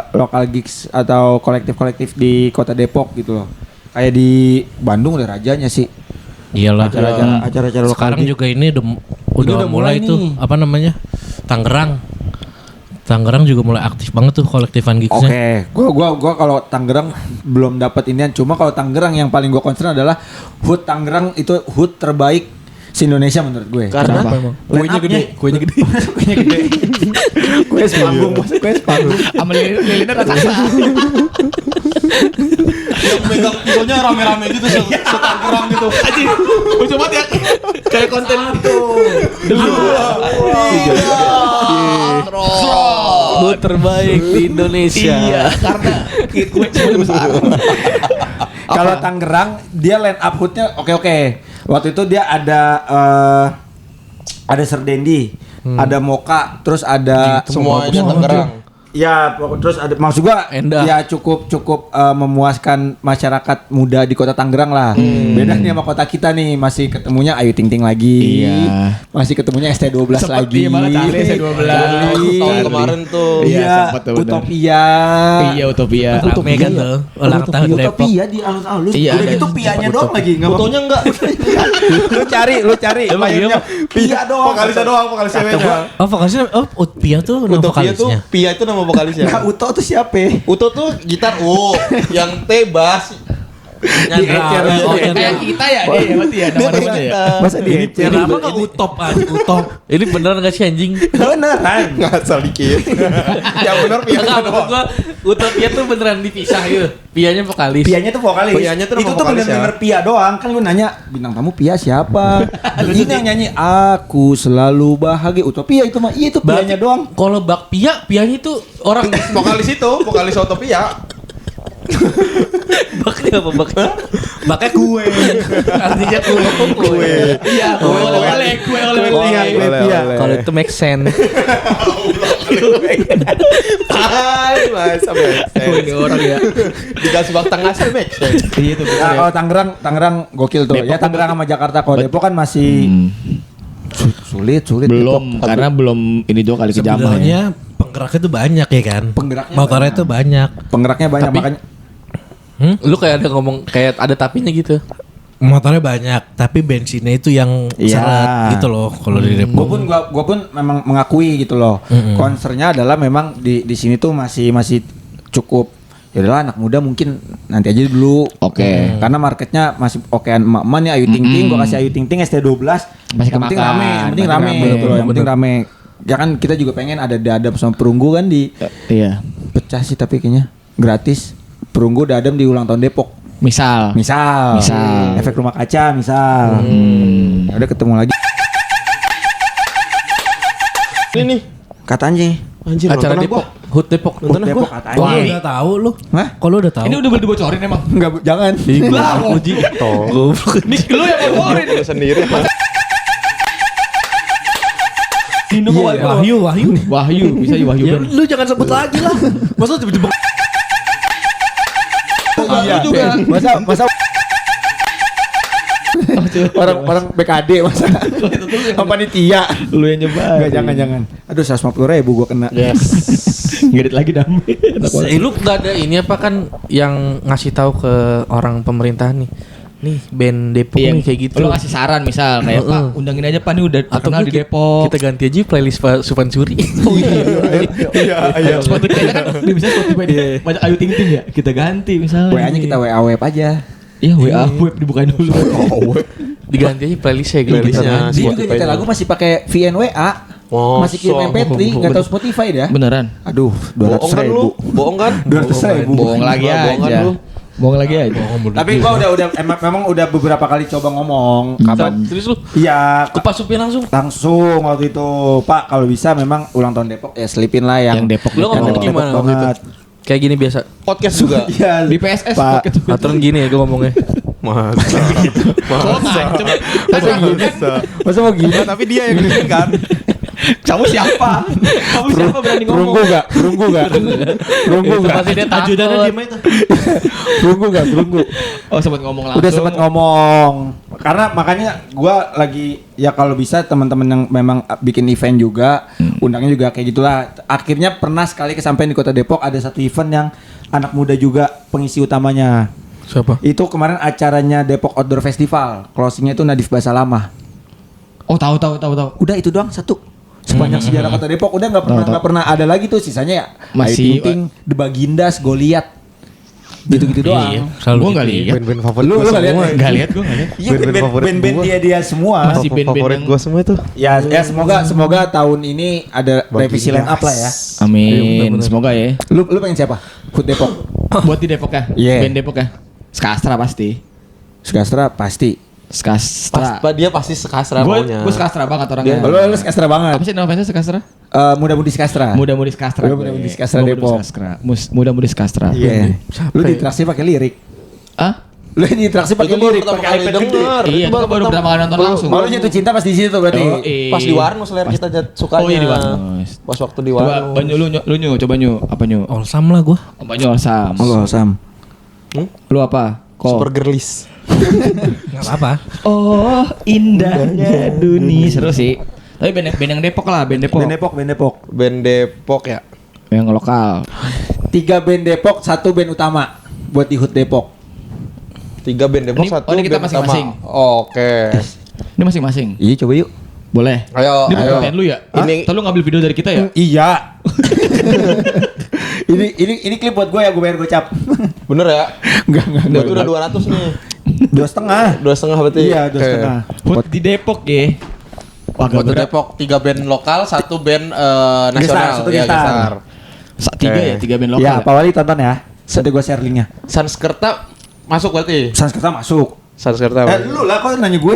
lokal gigs atau kolektif-kolektif di Kota Depok gitu loh. Kayak di Bandung udah rajanya sih. Iyalah. Acara-acara lokal. Sekarang gig. juga ini udah mulai mulai tuh nih. apa namanya? Tangerang juga mulai aktif banget tuh kolektifan gigsnya. Oke, gua kalau Tangerang belum dapat inian. Cuma kalau Tangerang yang paling gua concern adalah HUT Tangerang itu HUT terbaik se-Indonesia menurut gue. Karena Kuenya gede. Kuenya gede. Kue sepanggung, maksud kue sepanggung. Sama lilinnya raksasa. yang megang pisaunya rame-rame gitu sekarang gitu. Anjing, lucu banget ya. Kayak konten Lu terbaik di Indonesia. Iya, karena kue cuma besar. Kalau Tangerang dia line up hoodnya oke. Waktu itu dia ada Serdendi, ada Moka, terus ada Semuanya Tangerang. ya terus ada maksud gua Endah. ya cukup memuaskan masyarakat muda di kota Tangerang lah. Beda nih sama kota kita nih, masih ketemunya Ayu Ting Ting lagi. Iya. Masih ketemunya ST12 lagi. Seperti banget Cali ST12. Tahun kemarin tuh. Iya, sempet tuh, bener. Utopia. Iya, Utopia. Rame kan tuh ulang tahun Depok. Utopia di alun-alun. Iya, Udah ada. gitu pianya doang lagi. Fotonya enggak. Lu cari. Layarnya Pia doang. Vokalisnya doang, vokalis ceweknya. Oh vokalisnya, Pia tuh nama Utopia tuh, vokalisnya. Pia itu nama vokalisnya. Nah, Uto tuh siapa? Uto tuh gitar yang T bass. Diecer. Kayak kita ya, dia ya berarti ya nama-namanya ya. Masa diecer? Kenapa nggak Utop aja Utop? Ini beneran gak sih anjing? Beneran. Ngasal dikit. Yang benar Pia Enggak, maksud gua Utopia tuh beneran dipisah gitu. Pianya vokalis. Pianya tuh vokalis. Pianya tuh nama itu tuh vokalis bener-bener ya. Pia doang. Kan gue nanya bintang tamu Pia siapa? Ini yang nyanyi Aku Selalu Bahagia. Utopia itu mah. Iya itu Pianya doang. Kalau Bak Pianya itu orang vokalis Utopia. baknya apa baknya? Makanya kue. Artinya kue. Iya, kue oleh-oleh. Iya, Pia. Kalau itu make sense. Hai, masa Ini orang ya. dikasih bak tengah sih, Max. Iya itu benar. Nah, kalau Tangerang gokil tuh. Ya Tangerang sama Jakarta. Kalau Depok kan masih sulit. Belum, karena belum ini juga kali ke zaman ya. Sebenarnya penggeraknya tuh banyak ya kan. Penggeraknya Motornya tuh banyak. Penggeraknya banyak Tapi- makanya. Lu kayak ada ngomong kayak ada tapinya gitu. Motornya banyak, tapi bensinnya itu yang Iya. seret gitu loh kalau di Depok. Gue pun memang mengakui gitu loh. Concernnya adalah memang di sini tuh masih cukup. Ya udahlah anak muda mungkin nanti aja dulu. Oke. Karena marketnya masih okean emak-emak nih Ayu Ting Ting. Gua kasih Ayu Ting Ting ST12. Masih Yang penting kemakan. rame, yang penting Masih rame rame. gitu loh. Yang penting rame. Ya kan kita juga pengen ada dadap sama perunggu kan di Iya. pecah sih tapi kayaknya gratis. Perunggu dadam di ulang tahun Depok. Misal. Misal. Efek rumah kaca misal. Ya udah ketemu lagi. Ini nih. Katanya. Anjir, Acara nonton Depok, gua. Hut Depok. Nonton Depok gua. Kok lu udah tahu lu? Hah? Kok lu udah tahu? Ini udah boleh dibocorin emang. Enggak, jangan. Lah, uji. Nih lu yang bocorin. Lu sendiri. Wahyu. Wahyu, bisa ya Wahyu. Ya, Band. lu jangan sebut lagi lah. Masa tiba-tiba Iya juga. Masa orang BKD masa sama panitia. Lu yang nyebar. Enggak, jangan. Aduh 150.000 gua kena. Yes. Ngedit lagi damai. Lu gak ada ini apa kan yang ngasih tahu ke orang pemerintahan nih. Nih band Depok nih kayak gitu. Lu kasih saran misal kayak Pak, undangin aja Pak nih udah terkenal di Depok. Kita ganti aja playlist Pak Supan Suri. Iya. Spotify kan dia bisa Spotify banyak Ayu Ting Ting ya. Kita ganti misalnya. WA-nya kita WA web aja. Iya, WA web dibukain dulu. Diganti aja playlistnya gitu. Playlistnya. Dia juga nyetel lagu masih pakai VNWA. Masih kirim MP3, enggak tahu Spotify dah. Beneran? Aduh, Bohong kan lu? 200.000. Bohong kan? 200.000. Bohong lagi Bohongan aja. lu. Bohong lagi aja. Tapi gua udah memang udah beberapa kali coba ngomong. Kapan? Terus lu Iya, ke Pak Supin langsung. langsung waktu itu Pak kalau bisa memang ulang tahun Depok ya selipin lah yang Yang Depok. Lu ngomong Depok gimana waktu itu? banget. Kayak gini biasa. Podcast juga. Iya, Di PSS Pak. podcast. Aturan gini ya gue ngomongnya. Masa Masa mau gini? tapi dia yang bikin kan. Kamu siapa? Kamu siapa berani ngomong? Perunggu gak? Itu pasti dia takut. Perunggu. Oh, sempat ngomong langsung. Udah sempat ngomong. Karena makanya gua lagi ya kalau bisa teman-teman yang memang bikin event juga, undangnya juga kayak gitulah. Akhirnya pernah sekali kesampaian di Kota Depok ada satu event yang anak muda juga pengisi utamanya. Siapa? Itu kemarin acaranya Depok Outdoor Festival. Closingnya itu Nadif Bahasa Lama. Oh, tahu. Udah itu doang satu. Sepanjang sejarah Kota Depok udah nggak pernah ada lagi tuh, sisanya ya Masih- Ayu Ting Ting, The Bagindas, Goliat. Gitu-gitu doang. Iya, selalu Gua gitu nggak ya. lihat. Band-band favorit Lu gua nggak lihat? semua. Nggak lihat gue nggak lihat. Iya, band-band dia semua. Masih band-band Favorit yang- gua semua itu. Ya semoga tahun ini ada revisi line up lah ya. Amin. Semoga ya. Lu pengen siapa? Food Depok. Buat di Depok ya. Iya. Band Depok ya. Skastra pasti. Skastra pasti. Skastra. Dia pasti sekasra Gue maunya. Skastra banget orangnya. Lu Skastra banget. Apa sih nama fansnya Skastra? Muda-mudi Skastra. Muda-mudi Skastra. Muda-mudi Skastra Depok. Muda-mudi Skastra. Iya. Lu di interaksi pakai lirik. Ah? Lu di interaksi pakai Itu baru lirik pertama pakai kali iPad gede. denger. Iya, Itu itu baru pertama kali nonton langsung. Malu jatuh cinta pas di situ berarti. Oh, Pas di Warno selera kita sukanya. Oh iya di Warno. Pas waktu di Coba Warno. banyu lu nyu, coba nyu, apa nyu? Olsam lah gue. Banyu Olsam. Allah Sam. Lu apa? Super girlies. Nggak apa-apa. Oh, indahnya dunia. Seru sih. Tapi band yang Depok lah, band Depok. Band Depok. Band Depok ya. Yang lokal. 3 band Depok, 1 band utama buat di HUT Depok. 3 band Depok, Ini- 1 oh, ini kita band masing-masing. utama. Oke. Ini masing-masing. Iya coba yuk. Boleh. Ayo, Ini bukan band lu ya? Ini- Ini lu ngambil video dari kita ya? Iya. ini klip buat gue ya, gue bayar gocap. Bener ya? Enggak. Berarti udah 200 nih. 2,5. 2,5 berarti. Iya, Oke. 2,5. Hut di Depok ya. Wah, Buat gak Depok 3 band lokal, 1 band nasional. satu Iya, gestar. Tiga Oke. ya, 3 band lokal. Ya, Pak Wali tonton ya. Nanti gue share linknya. Sanskerta masuk berarti. Sanskerta masuk. Sanskerta. Lu lah kok nanya gue.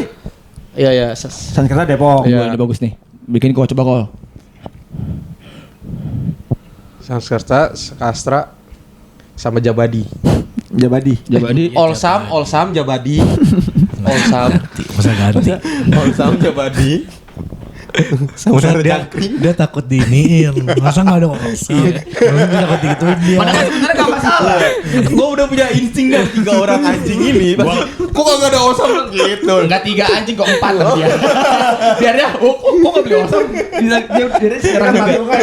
Iya iya. Sanskerta Depok. Iya, ini bagus nih. Bikin kok coba kok. Sanskerta, Skastra, sama Jabadi. Jabadi. Jadi Olsam, Jabadi. Olsam, Masa ganti. Olsam, Jabadi. Sama Dia takut diiniin. Masa nggak ada Olsam? Masa dia takut digituin dia. Padahal sebenarnya gak masalah. Gue udah punya insting dan 3 orang anjing ini. Kok kagak ada Olsam gitu? Enggak 3 anjing kok 4 lah dia. Biar dia, kok gak beli Olsam? Dia sekarang juga.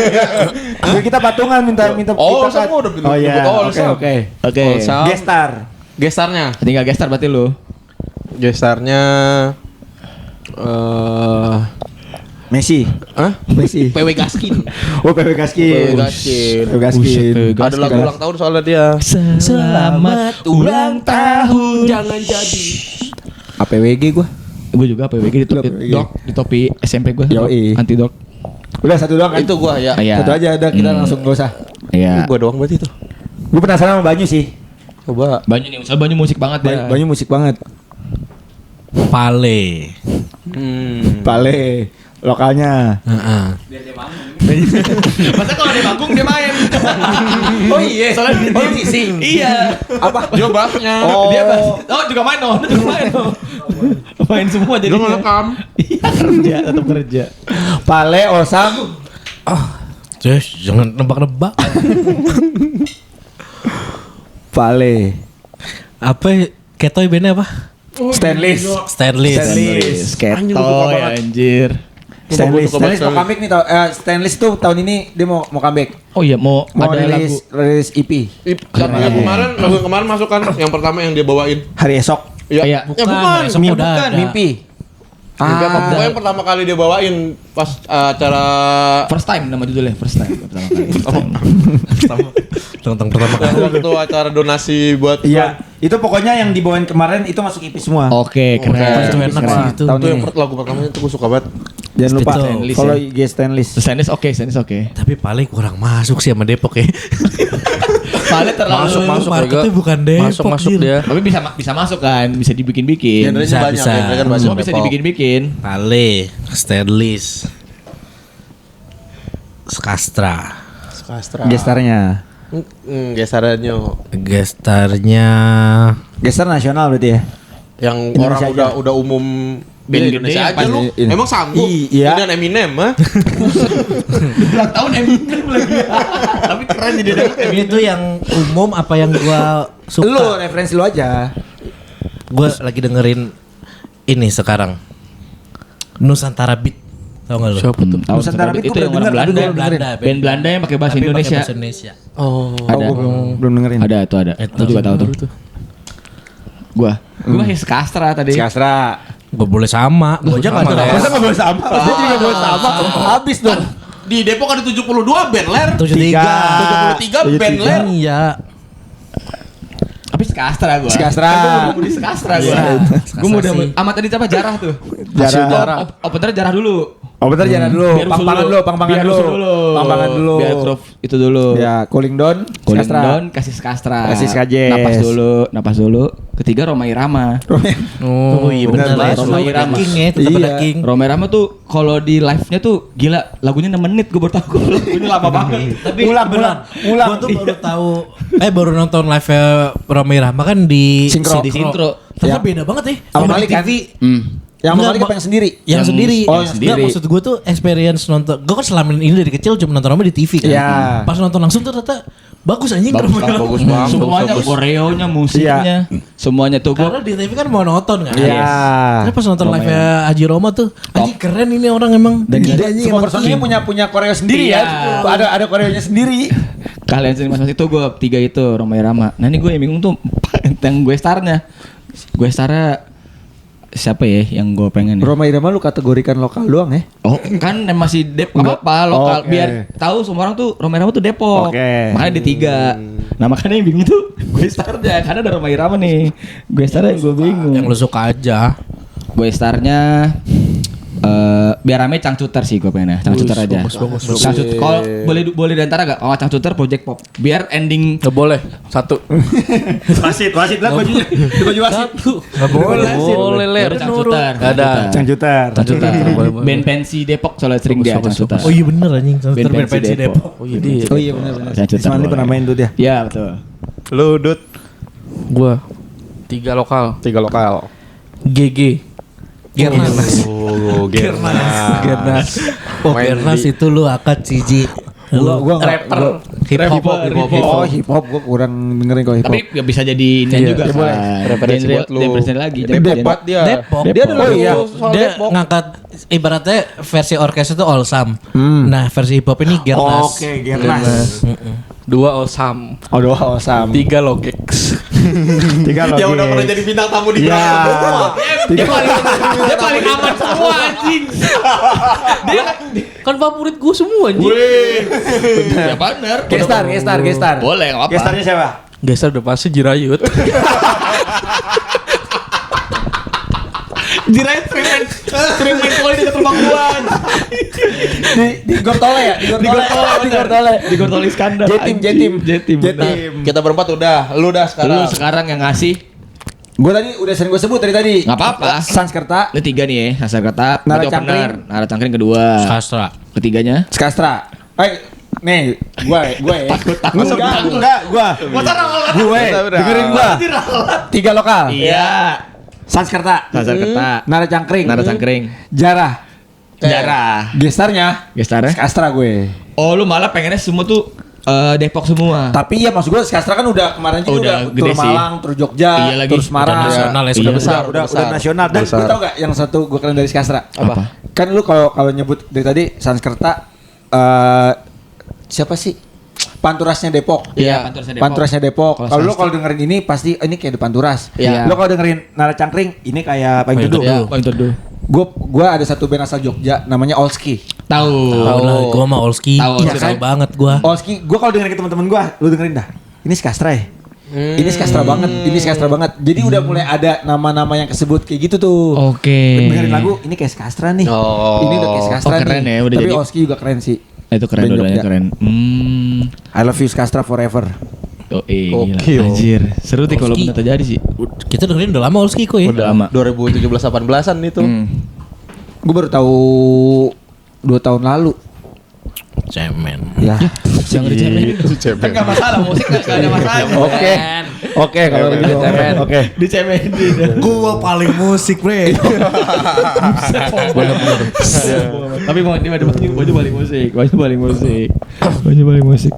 Kita patungan minta Oh, kita Olsam gua udah bilang Oh iya. nyebut Olsam. Oke. Oke. Olsam. Gestar. Gestarnya. Tinggal gestar berarti lu. Gestarnya Messi. Hah? Messi. PW Gaskin. Oh, PW Gaskin. PW Gaskin. PW Gaskin. Ada lagu ulang tahun soalnya dia. Selamat ulang tahun. Jangan jadi. APWG gua. Gue juga PWG di topi SMP gue. Yoi. Anti dok. Udah satu doang kan? Itu gua ya. Iya. Satu aja udah kita langsung gak usah. Iya. Gua doang berarti itu. Gue penasaran sama Banyu sih. Coba. Banyu nih, soal Banyu musik banget ya. Banyu musik banget. Pale. Pale lokalnya. Masa kalau di manggung dia main. Oh iya. Soalnya Oh ngisi. Iya. Apa? Dia bassnya. Oh. Dia juga main dong. Juga main dong. Main semua jadi. Dia ngerekam. Iya kerja, tetap kerja. Pale Olsam. Terus jangan nebak-nebak. Pale. Apa? Ketoy bandnya apa? Stainless. Stainless. Sketoy anjir. Stainless. Gua suka Stainless banget mau comeback nih tau. Stainless tuh tahun ini dia mau comeback. Oh iya mau ada lagu. rilis EP Lagu yang kemarin masuk kan yang pertama yang dia bawain. hari esok. Iya. Bukan, besok udah ada. Mimpi. Pokoknya yang pertama kali dia bawain pas acara First time nama judulnya First time pertama kali. Tentang pertama kali. waktu acara donasi buat Iya, itu pokoknya yang dibawain kemarin itu masuk EP semua. Oke keren. Itu enak sih itu. Tahun itu yang ini. lagu pertamanya itu gue suka banget. Jangan lupa Stainless follow ya. IG Stainless. Stainless oke. Tapi paling kurang masuk sih sama Depok ya. Paling terlalu Masuk, Marketnya Ega. bukan Depok. Masuk Jir. dia. Tapi bisa masuk kan, bisa dibikin-bikin. Bisa, bisa. kan Semua bisa dibikin-bikin. Pale, Stainless, Skastra, Skastra. Gestarnya. Gesarannya gestarnya Gestar nasional berarti ya. yang Indonesia orang aja. udah umum Band Indonesia gede aja apa? lu. Ini. Emang sanggup? Iya. Dan Eminem mah. Ulang tahun Eminem lagi. Tapi keren jadi itu yang umum apa yang gua suka. Lu referensi lu aja. Gua lagi dengerin ini sekarang. Nusantara Beat. Tahu enggak lu? Siapa tuh? Nusantara Beat itu gua yang pernah orang denger, Belanda. tapi gua Band Belanda yang pakai bahasa Tapi pakai Indonesia. bahasa Indonesia. Oh. Ada. belum dengerin. Ada tuh ada. Gua juga tahu tuh. Gua masih Skastra tadi. Skastra. Gua boleh sama. Gua aja enggak ada. Masa enggak boleh sama? Masa juga boleh sama? Habis dong. Di Depok ada 72 band ler. 73. 73 band ler. Iya. Skastra gue. Skastra. Kan gue di Skastra gue. Gue mau udah amat tadi apa jarah tuh. Jarah. Opener jarah dulu. Oh bentar jangan dulu. Biar Pang-pangan usul dulu. Pang-pangan dulu. Biar groove itu dulu. Ya, cooling down. Cooling Skastra. down, kasih Skastra. Kasih Skajes. Napas dulu. Ketiga Roma Irama. Oh iya benar Bener, ya. Bang. Roma Irama. King ya, tetap Iya. ada King. Roma Irama tuh kalau di live-nya tuh gila, lagunya 6 menit gue baru tahu. Lagunya lama banget. Tapi Ulang. Gue tuh baru tahu baru nonton live Roma Irama kan di Sinkro. Di Sintro. Ternyata Ya. beda banget ya. Sama Sama Malik di kan? TV. Yang Enggak, Malik apa yang sendiri? Yang sendiri. Oh, yang Enggak, sendiri. maksud gue tuh experience nonton. Gue kan selama ini dari kecil cuma nonton Roma di TV kan. Iya. Pas nonton langsung tuh ternyata bagus anjing Roma Irama. Bagus banget. Semuanya koreonya, musiknya, semuanya tuh gue. Karena di TV kan monoton kan. Iya. Terus pas nonton live Haji Roma tuh anjing keren ini orang emang. Dan Gila, dia anjing, semua emang personilnya King. punya koreo sendiri Iya. ya. Ada koreonya sendiri. Kalian sendiri masing-masing itu gue 3 itu Roma Irama. Nah ini gue yang bingung tuh yang gue starnya. Gue starnya siapa ya yang gue pengen ya? Roma Irama lu kategorikan lokal doang ya? Oh kan masih Depok apa lokal Oke. biar tahu semua orang tuh Roma Irama tuh Depok. Oke. Makanya di 3. Nah makanya yang bingung tuh gue starnya karena ada Roma Irama nih. Gue starnya yang gue bingung. Yang lu suka aja. Gue starnya biar rame Cangcuter sih gue pengen ya. Cangcuter aja. Cangcuter. Kalau boleh di antara gak? Kalau Cangcuter Project Pop. Biar ending Gak boleh. Satu. Wasit lihat bajunya. Itu baju wasit. Gak boleh. Boleh ler. Cangcuter. Gak ada. Cangcuter. Cangcuter. Band pensi Depok soalnya sering dia Cangcuter. Oh iya bener anjing. Band Band pensi Depok. Oh iya dia. Oh iya benar. Cangcuter Ismail boleh. pernah main tuh dia. Iya betul. Lu Dut. Gua 3 lokal. 3 lokal. GG. Gernas. Oh, Gernas. Oh Main Gernas di- itu lu akad Ciji. Gua Rapper. Hip hop. Oh hip hop gua kurang dengerin kok hip hop. Tapi gak bisa jadi ini juga ya boleh. kan. Referensi buat lu. Referensi lagi. Depok dia. Depok. Dia ada lagu ya. Dia ngangkat ibaratnya versi orkes itu All Sam. Nah, versi hip hop ini Gernas. Oke, Gernas. 2 Osam. Oh doa Osam. 3 Logex. 3 lagi. Yang udah pernah jadi bintang tamu di Iya. Dia paling aman semua anjing. Dia kan favorit gue semua anjing. Ya benar. Gestar. Boleh enggak apa. Gestarnya siapa? Geser udah pasti Jirayut. Jirayut sering main volley di rumah gua. Di Gortole ya? Di Gortole. Di Gortol Iskandar. Jetim. Kita berempat udah. Lu dah Lu sekarang. sekarang yang ngasih Gue tadi udah sering gue sebut dari tadi. nggak apa-apa. Sanskerta, Lu 3 nih ya, Sanskerta, Nara berarti Cangkring. opener. Nara Cangkring kedua. Sastra. Ketiganya Skastra. Nih, gue ya. Enggak, gue. Dengerin gue. 3 lokal. Iya. Sanskerta, Sanskerta, Nara Cangkring, Nara Cangkring, Jarah, Jarah. Gestarnya, Gestarnya? Skastra gue. Oh, lu malah pengennya semua tuh Depok semua. Tapi ya maksud gue Skastra kan udah kemarin juga Udah udah gede tur sih. Malang, tur Jogja, Iya lagi. tur Semarang. Udah nasional ya, Iya, sudah besar, besar. udah nasional. Dan Besar. lu tau gak yang satu gue keren dari Skastra? Apa? Kan lu kalau nyebut dari tadi Sanskerta, siapa sih? Panturasnya Depok. Iya, Panturasnya Depok. Kalau Kalau lu Sanstra- kalau dengerin ini pasti ini kayak di Panturas. Iya. Lu kalau dengerin Nara Cangkring ini kayak Payung Teduh. Ya, poin teduh. Gua ada satu band asal Jogja namanya Olski. Tahu. Tahu lah, gua mah Olski. Tahu, Iya tahu kan? banget gua. Olski, gua kalau dengerin ke teman-teman gua, lu dengerin dah. Ini Skastra ya. Ini Skastra banget, ini Skastra banget. Jadi udah mulai ada nama-nama yang kesebut kayak gitu tuh. Oke. Dengerin lagu, ini kayak Skastra nih. Oh. Ini udah kayak Skastra Oh, keren nih. ya, udah Tapi jadi- Olski juga keren sih. Itu keren, Band dua-duanya Jogja. keren. I love you Skastra forever. Oh gila. Oke, Anjir. Seru tuh kalau Olski. bener terjadi sih. Kita dengerin udah lama Olski kok ya. Udah lama. 2017-18an itu. Gue baru tahu 2 tahun lalu. Cemen. Ya. Jangan dicemenin. Kan enggak masalah, musik enggak ada masalah. Oke. Oke kalau gitu. Oke. Dicemenin. Gua paling musik, Bre. Tapi mau dia ada baju balik musik.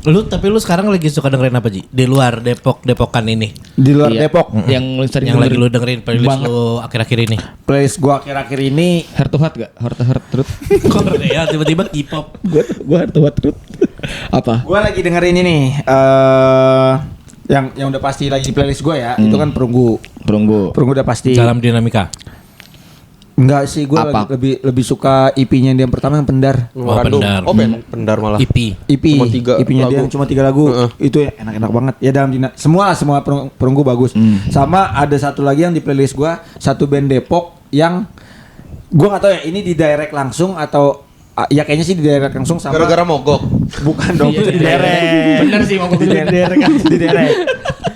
Tapi lu sekarang lagi suka dengerin apa, Ji? Di luar Depokan ini. Di luar Iya. Depok. Yang lu sering Yang lagi lu dengerin playlist banget. lu akhir-akhir ini. Playlist gua akhir-akhir ini Heart to Heart gak? Heart to Heart Truth. Kok ya tiba-tiba K-pop. Gua Heart to Heart Truth. Apa? gua lagi dengerin ini yang udah pasti lagi di playlist gua ya, itu kan Perunggu. Perunggu. Perunggu udah pasti. Dalam dinamika. Enggak sih, gue Apa? lebih suka EP-nya yang pertama yang Pendar. Memorandum. Pendar. Oh, Pendar malah. EP. EP Cuma 3 EP-nya dia lagu. yang cuma 3 lagu. Itu enak-enak banget. Ya dalam semua perunggu bagus. Sama ada satu lagi yang di playlist gua, satu band Depok yang gua enggak tahu ya ini di direct langsung atau ya kayaknya sih di direct langsung sama Gara-gara mogok. bukan dong itu di direct. Bener sih mau Di direct. Di direct.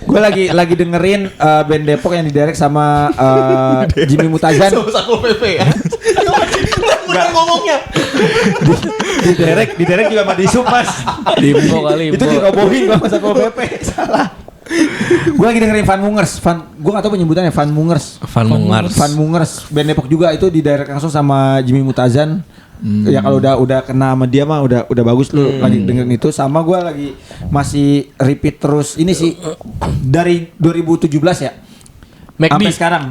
Gue lagi dengerin band Depok yang di direct sama Jimmy Mutazan. Satpol PP ya. Enggak ngomongnya. Di direct juga sama Disub mas. Limbo kali. Itu dirobohin gua sama Satpol PP. Salah. Gue lagi dengerin Van Mungers. Gue gak tahu penyebutannya Van Mungers. Van Mungers. Van Mungers. Band Depok juga itu di direct langsung sama Jimmy Mutazan. Ya kalau udah kena sama dia mah udah bagus lu lagi dengerin itu. Sama gue lagi masih repeat terus ini sih dari 2017 ya. McD. Sampai sekarang.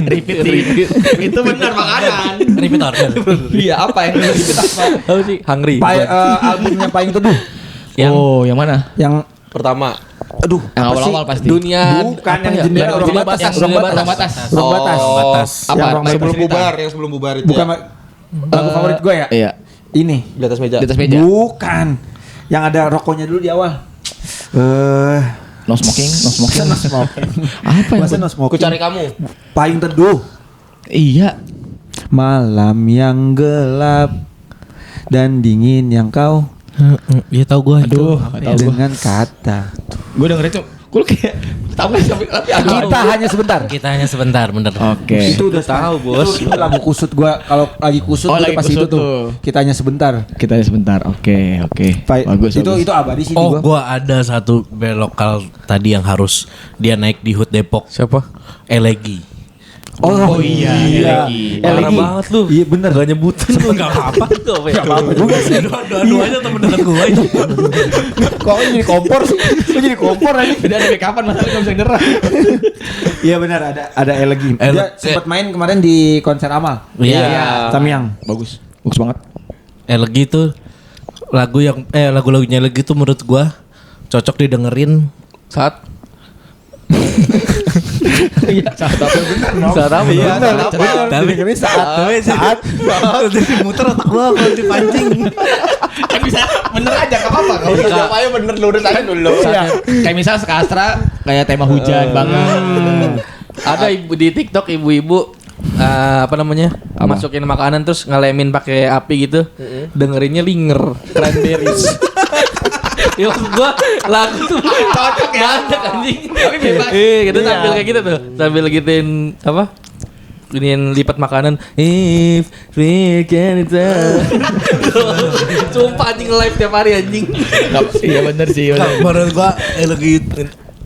Repeat. Itu benar makanan. Repeat order. Iya apa yang repeat apa? Tahu sih, hungry. Albumnya paling teduh. Oh, yang mana? Yang Pertama. aduh Yang apa sih? awal-awal pasti. Dunia Bukan apa yang ya? jendela Yang ruang jendela batas. yang Ruang jendela batas. batas. Ruang batas. batas. Apa? Yang Sebelum Cerita. bubar, yang sebelum bubar itu. Bukan ya. lagu favorit gue ya. Iya. Ini. Di atas meja. Di atas meja. Bukan. Yang ada rokoknya dulu di awal. No smoking. No smoking. Apa yang Masa no smoking? Ku cari kamu. Paling teduh. Iya. Malam yang gelap dan dingin yang kau Iya tahu gue itu. Aduh, nggak tahu gua. dengan kata. Gue dengerin tuh. Gue kayak tahu nggak tapi Kita hanya sebentar. Kita hanya sebentar, bener. Oke. Itu udah tahu bos. Itu lagu kusut gua. Kalau lagi kusut Oh, udah lagi pasti itu kusut tuh. tuh. Kita hanya sebentar. Kita sebentar. Oke. Bagus. Itu abadi sih di Oh, gua. gua ada satu band lokal tadi yang harus dia naik di HUT Depok. Siapa? Elegi. Oh iya, Elegi. Parah banget lu. Iya bener. Gak nyebutin lu. Enggak apa-apa. Gak apa-apa juga sih. Dua-duanya temen dekat gua itu. Kok ini jadi kompor sih? Kok jadi kompor aja? Udah dari kapan masalah nggak bisa nyerah? Iya benar ada Elegi. Dia sempat main kemarin di konser Amal. Iya. Samyang. Bagus banget. Elegi itu lagu-lagunya Elegi itu menurut gua cocok didengerin Saat Iya, saat apa benar? saat apa? Iya, Saat tapi dengerin saat muter otak gua kalau dipancing. Kan bisa bener aja gak apa-apa. Kalau Iya, jawabnya bener lu udah tanya dulu. kayak misal Sekastra kayak tema hujan banget. Ada ibu di TikTok ibu-ibu apa namanya? Apa? Masukin makanan terus ngelemin pakai api gitu. Dengerinnya linger, cranberries. Ya maksud gua lagu tuh cocok ya anjing. Tapi bebas. Gitu sambil kayak gitu tuh. Sambil gituin apa? Iniin lipat makanan. If we can tell. Sumpah anjing live tiap hari anjing. Iya bener sih. Menurut gua Elegi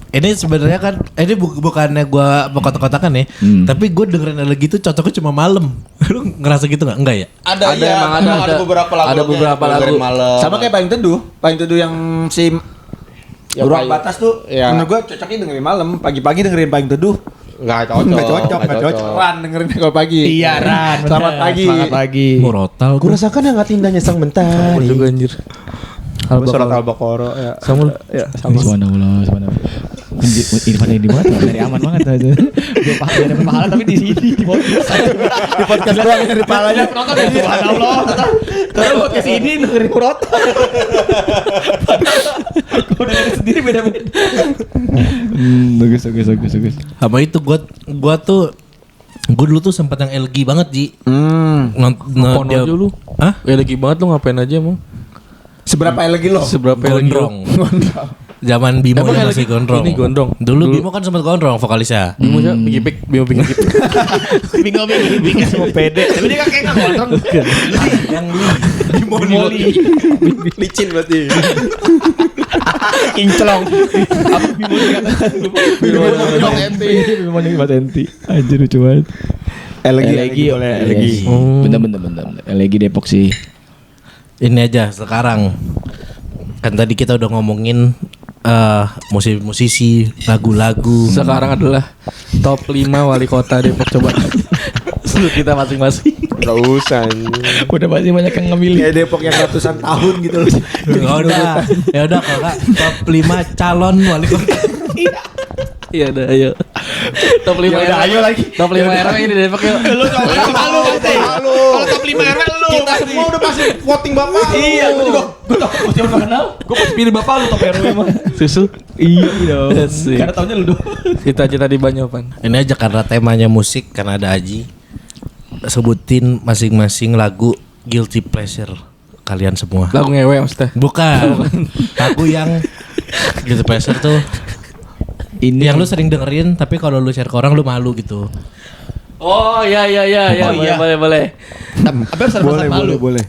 ini sebenarnya kan ini bukannya gua mau kotak-kotakan ya, tapi gua dengerin Elegi itu cocoknya cuma malam. Lu ngerasa gitu nggak? Enggak ya? Ada Emang ada beberapa lagu. Ada beberapa lagu. Malam. sama kayak paling teduh yang si Ya, Ruang paling- Batas tuh. ya. Menurut gua cocoknya dengerin malam. Pagi-pagi dengerin paling teduh. Enggak cocok. Enggak cocok. Ran dengerin kalau pagi. Iya Ran. Selamat pagi. Selamat pagi. Murotal. Gue rasakan yang hati indahnya sang mentari. Juga anjir. Surat Al-Baqarah ya. Sama Subhanallah. Ini banget dari aman banget itu. Dia ada pahala tapi di sini di podcast. Di podcast doang yang dari palanya. Penonton ya subhanallah. Terus podcast ini dengerin Murotal. Gue dengerin sendiri beda-beda. Bagus. Sama itu gua tuh gua dulu tuh sempat yang LG banget Ji. Pon aja lu. Hah? Ya lagi banget lu ngapain aja emang? Seberapa lagi lo? Seberapa lagi? Gondrong. Zaman Bimo Emang yang LG masih gondrong. ini gondrong? Dulu Bimo kan sempat gondrong vokalisnya. Bimo siapa? Bigi Pik, Bimo Bigi Pik. Bingung semua pede. Tapi dia kan kayak ngontrol. Yang Moli. Licin berarti. Kinclong. Apa Bimoni Patenti. Anjir lucu banget. Elegi. Bener. Elegi Depok sih. Ini aja sekarang. Kan tadi kita udah ngomongin musisi, lagu-lagu. Sekarang adalah top 5 wali kota Depok coba. Menurut kita masing-masing. Enggak usah. Udah pasti banyak yang ngemilih. Kayak Depok yang ratusan tahun gitu loh. Ya udah kalau top 5 calon wali kota. Iya dah, ayo. Top 5 Ya udah, ayo lagi. Top 5 RW ini Depok yuk. Lu malu pasti. Kalau top 5 RW lu. Kita semua udah pasti voting bapak. Iya, gue juga. Gue tau gue siapa kenal. Gue pasti pilih bapak lu top RW mah. Susu. Iya dong. Asik. Karena taunya lu dong. Kita aja tadi Banyopan. Ini aja karena temanya musik, karena ada Aji. Sebutin masing-masing lagu guilty pleasure kalian semua. Lagu ngewe maksudnya. Bukan. Lagu yang guilty pleasure tuh Ini yang lu sering dengerin tapi kalau lu share ke orang lu malu gitu. Oh iya Oh, iya. boleh. Tapi harus ada perasaan malu. Boleh.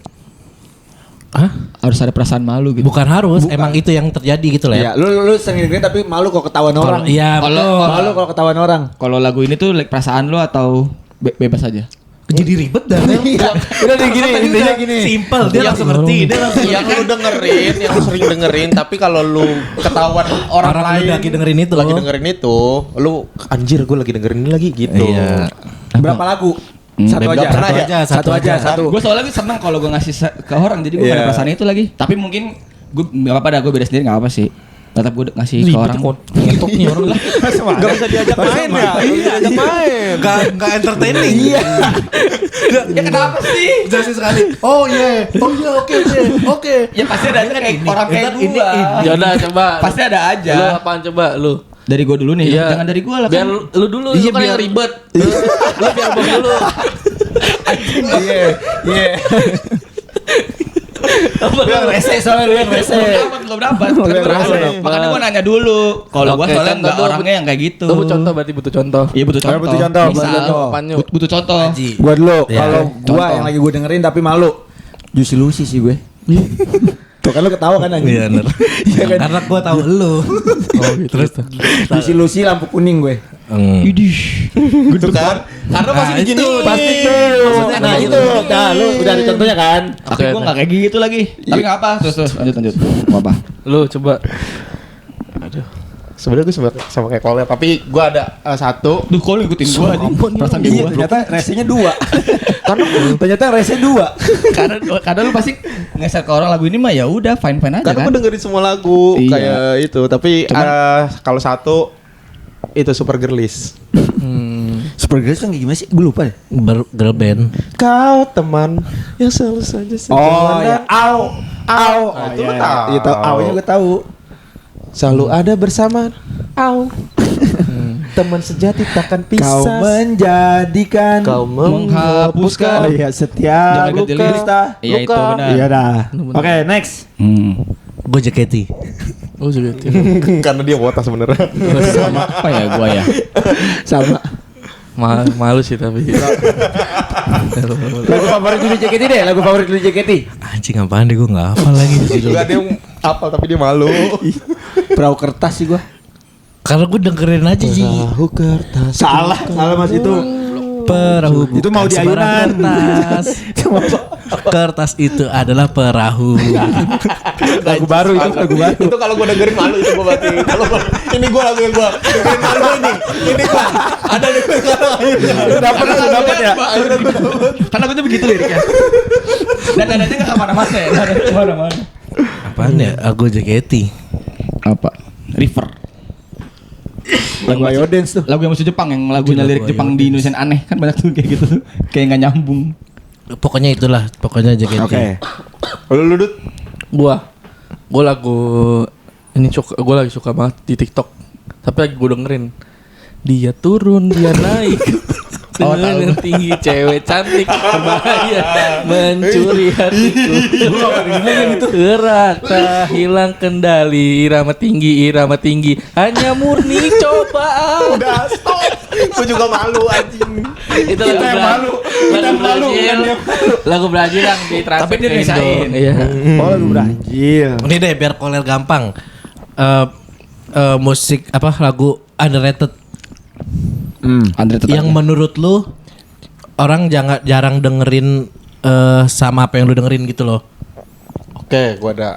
Hah? Harus ada perasaan malu gitu. Bukan harus, emang itu yang terjadi gitu lah ya. Iya, lu sering dengerin tapi malu kalau ketahuan orang. Iya, betul. Malu kalau ketahuan orang. Kalau lagu ini tuh like, perasaan lu atau bebas aja? Jadi ribet dah. Iya. Udah nih gini, intinya gini. Simple, dia langsung ngerti. Dia langsung Yang lu dengerin, yang lu sering dengerin, tapi kalau lu ketahuan orang lain lagi dengerin itu. lagi dengerin itu, lu anjir gue lagi dengerin ini lagi gitu. Iya. Berapa lagu? Satu aja. Satu aja. Gue soalnya seneng kalau gue ngasih ke orang, jadi gue gak ada perasaan itu lagi. Tapi mungkin gue gak apa-apa dah, gue beda sendiri gak apa sih. Tetap gue ngasih ke orang. TikToknya orang lah. Gak bisa diajak main ya. Diajak main. Gak entertaining. Iya. Ya kenapa sih? Jelasin sekali. Oh iya. Oke. Ya pasti ada aja kayak orang kayak gue. Ya udah coba. Pasti ada aja. Lu apaan coba lu? Dari gue dulu nih, Iya. jangan dari gue lah Biar kan. lu dulu, lu kan yang ribet. Lu biar bom dulu. Iya. Lu yang rese soalnya lu yang rese. Belum dapat. Makanya gue nanya dulu. Kalau gue Oke, soalnya contoh nggak dulu. orangnya yang kayak gitu. Lu butuh contoh berarti butuh contoh. Iya butuh contoh. Butuh contoh, butuh Misal, contoh. Apaan yuk? butuh contoh. Gua dulu, Iya. kalau Contoh. gua yang lagi gua dengerin tapi malu. Juicy Lucy sih gue. Tuh kan lu ketawa kan anjing. Iya bener. Iya kan? Karena gua tahu lu. Oh gitu. Terus Juicy Lucy lampu kuning gue. Idih. Gitu kan? Karena masih begini. Pasti tuh. Nah itu, nah lu udah ada contohnya kan? Tapi Oke, gue nggak kayak gitu lagi. Tapi nggak apa. Terus lanjut. Gak apa. lu coba. Sebenarnya gue sama kayak Koler, tapi gue ada satu. Duh kalau ikutin gue aja. Perasaan kayak Iya, gue. ternyata resenya 2. Ternyata rese 2. Karena lu pasti ngeser ke orang lagu ini mah ya udah fine aja Karena kan. gue dengerin semua lagu Iya. kayak itu, tapi Cuman- kalau satu itu Super Girlies. Super Girls kan kayak gimana sih? Gue lupa deh. Girl band. Kau teman yang selalu saja Oh sejalan ya, dan au. Nah, itu lu tahu. Iya tahu, au-nya gue tahu. selalu ada bersama. Au. Teman sejati takkan Kau pisah. menjadikan Kau menghapuskan. Oh iya, setiap Jangan ganti luka. lirik. Iya itu Luka. benar. Iya dah. Oke, next. Gue JKT. Oh juga. Karena dia wota sebenarnya. Sama apa ya gue ya? Sama. Malu sih tapi. Lagu favorit lu di JKT deh, lagu favorit lu di JKT. Anjing apaan deh gue gak hafal lagi. Juga dia apal tapi dia malu. Perahu kertas sih gua. Karena gue dengerin aja Ji. Perahu kertas. Salah Mas itu. Perahu Itu mau di sembarang ayunan. kertas. Kertas itu adalah perahu. Lagu baru itu, lagu baru. Itu kalau gue dengerin malu itu gue berarti. Kalau ini gue lagu yang gue dengerin malu ini. Ini gue ada di Dapat ya. Karena gue tuh begitu liriknya. Dan nadanya nggak kemana-mana ya. Nadanya kemana-mana. Apaan ya? Aku JKT. Apa? River. Lagu Ayo Dance tuh. Lagu yang musik Jepang yang lagunya Lagu lirik Ayo Jepang di Indonesia aneh kan banyak tuh kayak gitu tuh. Kayak nggak nyambung. Pokoknya itulah, pokoknya JKT. Oke. Lu Dut. Gua lagu ini gue lagi suka banget di TikTok. Tapi lagi gue dengerin. Dia turun, dia naik. Oh, Dengan tahu. tinggi cewek cantik berbahaya mencuri hatiku. Gerak tak hilang kendali, irama tinggi hanya murni cobaan. Udah stop. Gue juga malu anjing. Itu lagu Brazil yang di transfer Tapi dia ke Indo. bisain. Iya. Oh, lagu Brazil. Ini deh biar Koler gampang. Musik apa lagu underrated Andre tetap. yang menurut lu orang jarang dengerin sama apa yang lu dengerin gitu loh. Oke, gue ada.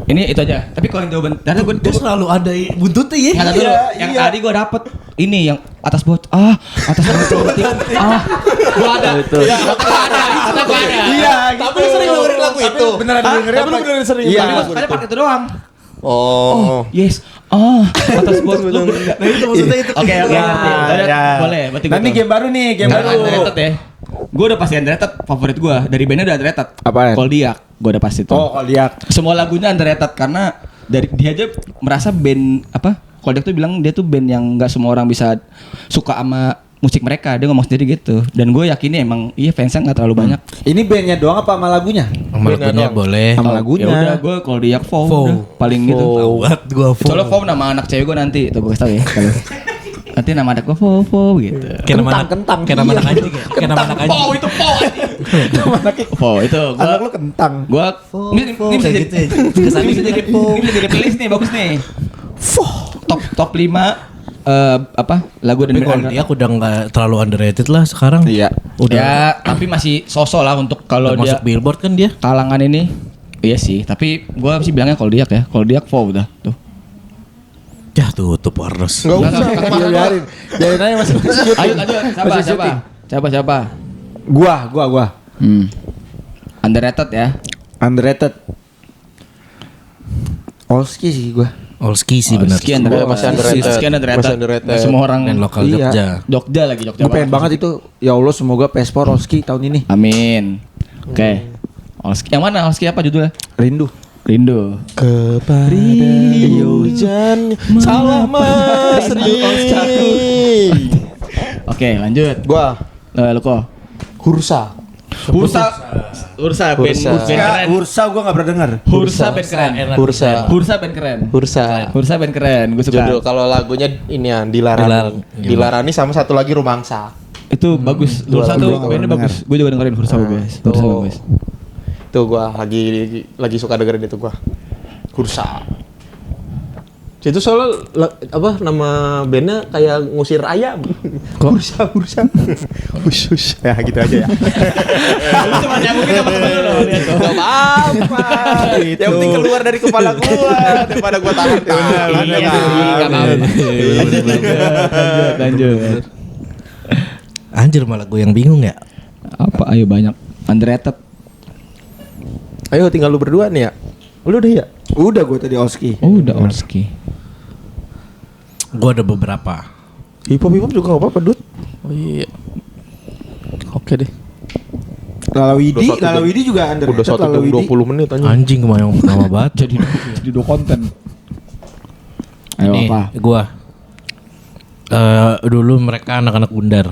Ini itu aja. Tapi kalau yang jawaban karena gue Dia selalu ada buntutnya ya. nggak tahu dulu. Yang tadi gue dapet ini yang atas bot. Atas bot. Gue ada. Itu. Gue ada. Iya, Tapi lu sering dengerin lagu itu. Beneran dengerin apa? Tapi lu beneran sering Iya. dengerin lagu Makanya itu. part itu doang. Oh. Yes. Atas bos lu. Nah itu maksudnya itu. Oke. Boleh. Berarti Nanti game baru nih, game baru. Underrated ya. Gue udah pasti underrated favorit gue. Dari bandnya udah underrated. Apaan? Koldiak. Gue udah pasti tuh. Oh, Koldiak. Semua lagunya underrated karena dari dia aja merasa band apa? Koldiak tuh bilang dia tuh band yang nggak semua orang bisa suka sama musik mereka. Dia ngomong sendiri gitu. Dan gue yakinnya emang iya fansnya nggak terlalu banyak. Ini bandnya doang apa sama lagunya? Sama lagunya boleh. Sama lagunya. Ya udah gue Koldiak Faux Faux. udah, paling gitu. Buat gua Soalnya Faux nama anak cewek gue nanti. Tuh gue kasih tau ya. Kalau nanti nama anak gue Faux gitu. Kayak nama anak Kentang. Kayak nama anak anjing ya. Kayak nama anak anjing. Faux itu Faux. Faux itu gue. Anak lu kentang. Gue ini bisa jadi gitu ya. ini bisa jadi playlist nih bagus nih. Top 5 apa lagu dan Tapi kalau dia udah nggak terlalu underrated lah sekarang. Iya. Udah ya tapi masih sosok lah untuk kalau udah dia masuk Billboard kan dia. kalangan ini. Iya sih, tapi gue sih bilangnya Koldiak ya. Koldiak Faux udah tuh. Ya tutup Warnes. Enggak usah. Biarin. Biarin aja masih syuting. Ayo siapa? Gua. Underrated ya. Underrated. Olski sih gua. Olski sih benar. Sekian underrated. Masih underrated. Sekian underrated. Masih underrated. Nggak semua orang Dan lokal Iya. Jogja. Jogja lagi Jogja. Gue pengen banget itu. Ya Allah semoga PS4 Olski tahun ini. Amin. Oke. Olski yang mana? Olski apa judulnya? Rindu. Rindu. Kepada hujan salah mas Oke, lanjut. Gua Lu kok. Hursa. Hursa band keren. Ursa gua gak pernah denger. Hursa band keren. Hursa. Hursa band keren. Hursa. Hursa band keren. Gue suka. Judul kalau lagunya ini ya Dilarani. Dilarani sama satu lagi Rumangsa. Itu bagus. Hursa tuh lagu bandnya gua bagus. Gue juga dengerin Hursa bagus. Hursa bagus. Tuh gua lagi suka dengerin itu gua. Hursa. Itu soalnya apa nama bandnya kayak ngusir ayam. Hursa. Hush. Ya gitu aja ya. Lu cuma nyambungin sama temen lu lihat tuh. Gak apa-apa. Yang penting keluar dari kepala gua daripada gua tahan. Lanjut. Anjir malah gue yang bingung ya. Apa? Ayo banyak. Underrated. Ayo tinggal lu berdua nih ya. Lu udah ya? Udah gua tadi Olski. Oh, udah Olski. Gue ada beberapa. Hip hop juga gak apa-apa, Dut. Oh iya. Oke deh. Lalawidi juga underrated. Udah 1 jam 20 menit aja. Anjing kemarin lama banget. Jadi do konten. Ayo Nih, apa? gue dulu mereka anak-anak Bundar,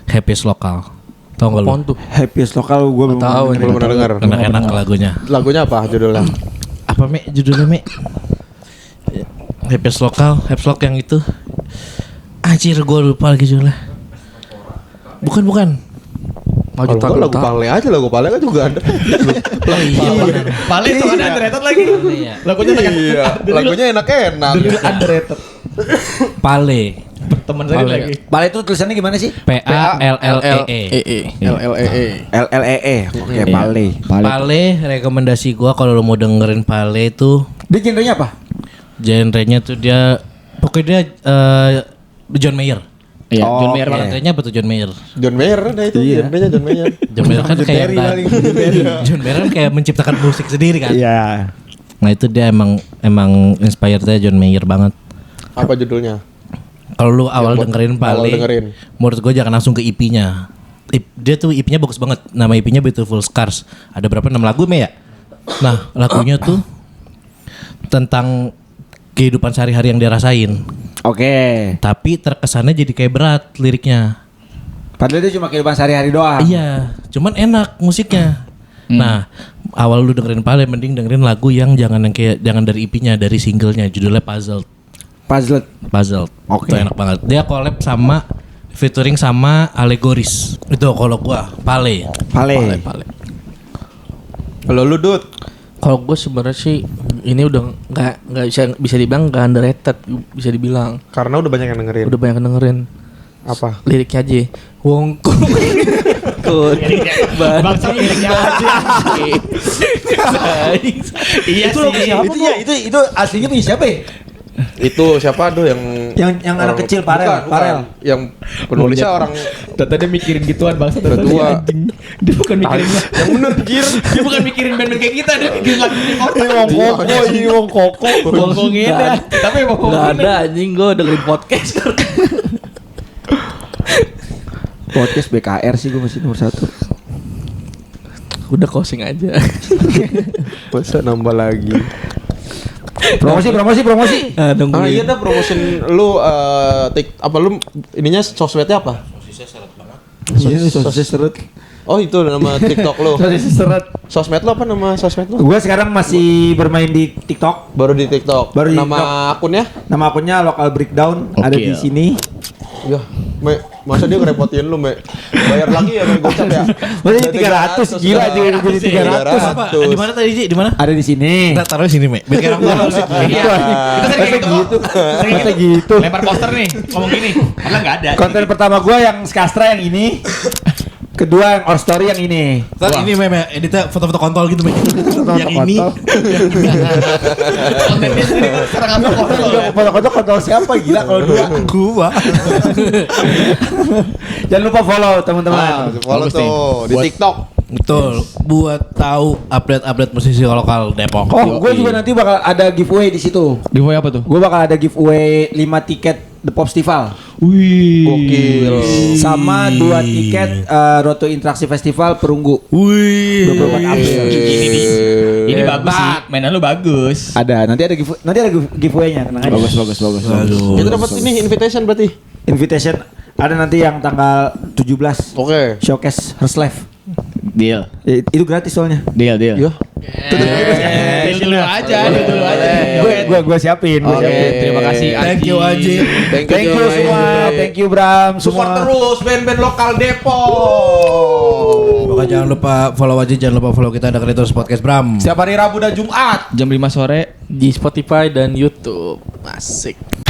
Happiest Lokal. Tau gak lu? Apaan tuh? Happiest lokal gua belum tahu denger. Belum pernah dengar. Enak-enak lagunya. Lagunya apa judulnya? Apa Me? Judulnya Me? Happiest Lokal, yang itu. Anjir gue lupa lagi judulnya. Bukan. Maju Kalau tak enggak lagu Pale aja, lagu Pale kan juga ada. Paling itu ada underrated lagi. Lagunya Iya, lagunya enak-enak. underrated. Pale. Teman saya lagi. Pale itu tulisannya gimana sih? PALLEE. LLEE. Oke, Pale. Pale rekomendasi gue kalau lo mau dengerin Pale itu Dia genrenya apa? genrenya tuh dia pokoknya dia John Mayer. Iya, Oh, John Mayer oke. banget. Genrenya apa tuh John Mayer? John Mayer ada itu, genrenya John Mayer. John Mayer kan kayak John Mayer kan kayak menciptakan musik sendiri kan. Iya. Nah itu dia emang inspirednya John Mayer banget. Apa judulnya? Kalau lu awal dengerin Pale, awal dengerin. menurut gue jangan langsung ke EP-nya. Dia tuh EP-nya bagus banget. Nama EP-nya Beautiful Scars. Ada berapa 6 lagu Me ya? Nah lagunya tuh tentang kehidupan sehari-hari yang dia rasain. Oke. Tapi terkesannya jadi kayak berat liriknya. Padahal dia cuma kehidupan sehari-hari doang. Iya, cuman enak musiknya. Nah, awal lu dengerin Pale mending dengerin lagu yang jangan dari EP-nya, dari singlenya, judulnya Puzzled. Oke. Itu enak banget. Dia collab sama featuring sama Allegoris. Itu kalau gua Pale. Pale. Kalau lu Dut, Kalau gue sebenarnya sih ini udah nggak bisa dibilang nggak underrated, bisa dibilang karena udah banyak yang dengerin. udah banyak yang dengerin. Apa? Liriknya aja. Wongko. Bangsa liriknya aja. Iya sih. Itu aslinya punya siapa ya? Itu siapa tuh yang Yang anak kecil, Farel. Farel. Yang penulisnya orang Tata dia mikirin gituan bangsa. udah tua. Dia bukan mikirin. Yang bener anjir. Dia bukan mikirin band-band kayak kita, dia mikirin lagu di kota. Wong koko. Ngomongin dah. Tapi Gak ngomongin. ada anjing gue dengerin podcast. Podcast BKR sih gue masih nomor 1. Udah closing aja. Masa nambah lagi. Promosi. Ah iya dah promotion lu lu ininya sosmednya apa? Sosis seret. Oh itu nama TikTok lu. Sosis seret. Sosmed lu apa nama sosmed lu? Gue sekarang masih bermain di TikTok. Baru di TikTok. Baru di nama akunnya? Nama akunnya Local Breakdown. Ada di sini. Ya, masa dia ngerepotin lu, bayar lagi ya, gocap ya. Masih 300 gila jadi 300. Apa? Di mana tadi Ji? Di mana? Ada di sini. Kita taruh sini, Me. Biar kita Gitu. Masa gitu. Lempar poster nih, ngomong gini. Padahal enggak ada. Konten pertama gue yang Skastra yang ini. Kedua yang Our Story yang ini. Ntar ini, Me, editnya foto-foto kontol gitu, Me. Yang ini. Kontennya sendiri sekarang apa kontol ya? Foto-foto kontrol siapa gila kalau dua. Gua. Jangan lupa follow teman-teman. Follow Bagus nih. tuh di Buat- TikTok. Betul. Buat tahu update-update musisi lokal Depok. Oh, gue juga nanti bakal ada giveaway di situ. Giveaway apa tuh? Gue bakal ada giveaway 5 tiket The Pop Festival Wih. Gokil. sama 2 tiket Roto Interaksi Festival Perunggu. Wih. 24 April. Ini bagus sih. Mainan lu bagus. Ada nanti ada giveaway-nya, tenang aja. Bagus. Aduh. Itu dapat ini invitation berarti. Invitation ada nanti yang tanggal 17 Oke. showcase Her Life. Deal. Itu gratis soalnya. Deal. Yo. Deal dulu aja. Gue siapin. Oke, terima kasih. Thank you, Aji. Thank you semua. Thank you Bram Support semua. terus band-band lokal Depok. Pokoknya jangan lupa follow Aji, jangan lupa follow kita dengerin terus podcast Bram. Setiap hari Rabu dan Jumat. Jam 5 sore. Di Spotify dan YouTube. Asik.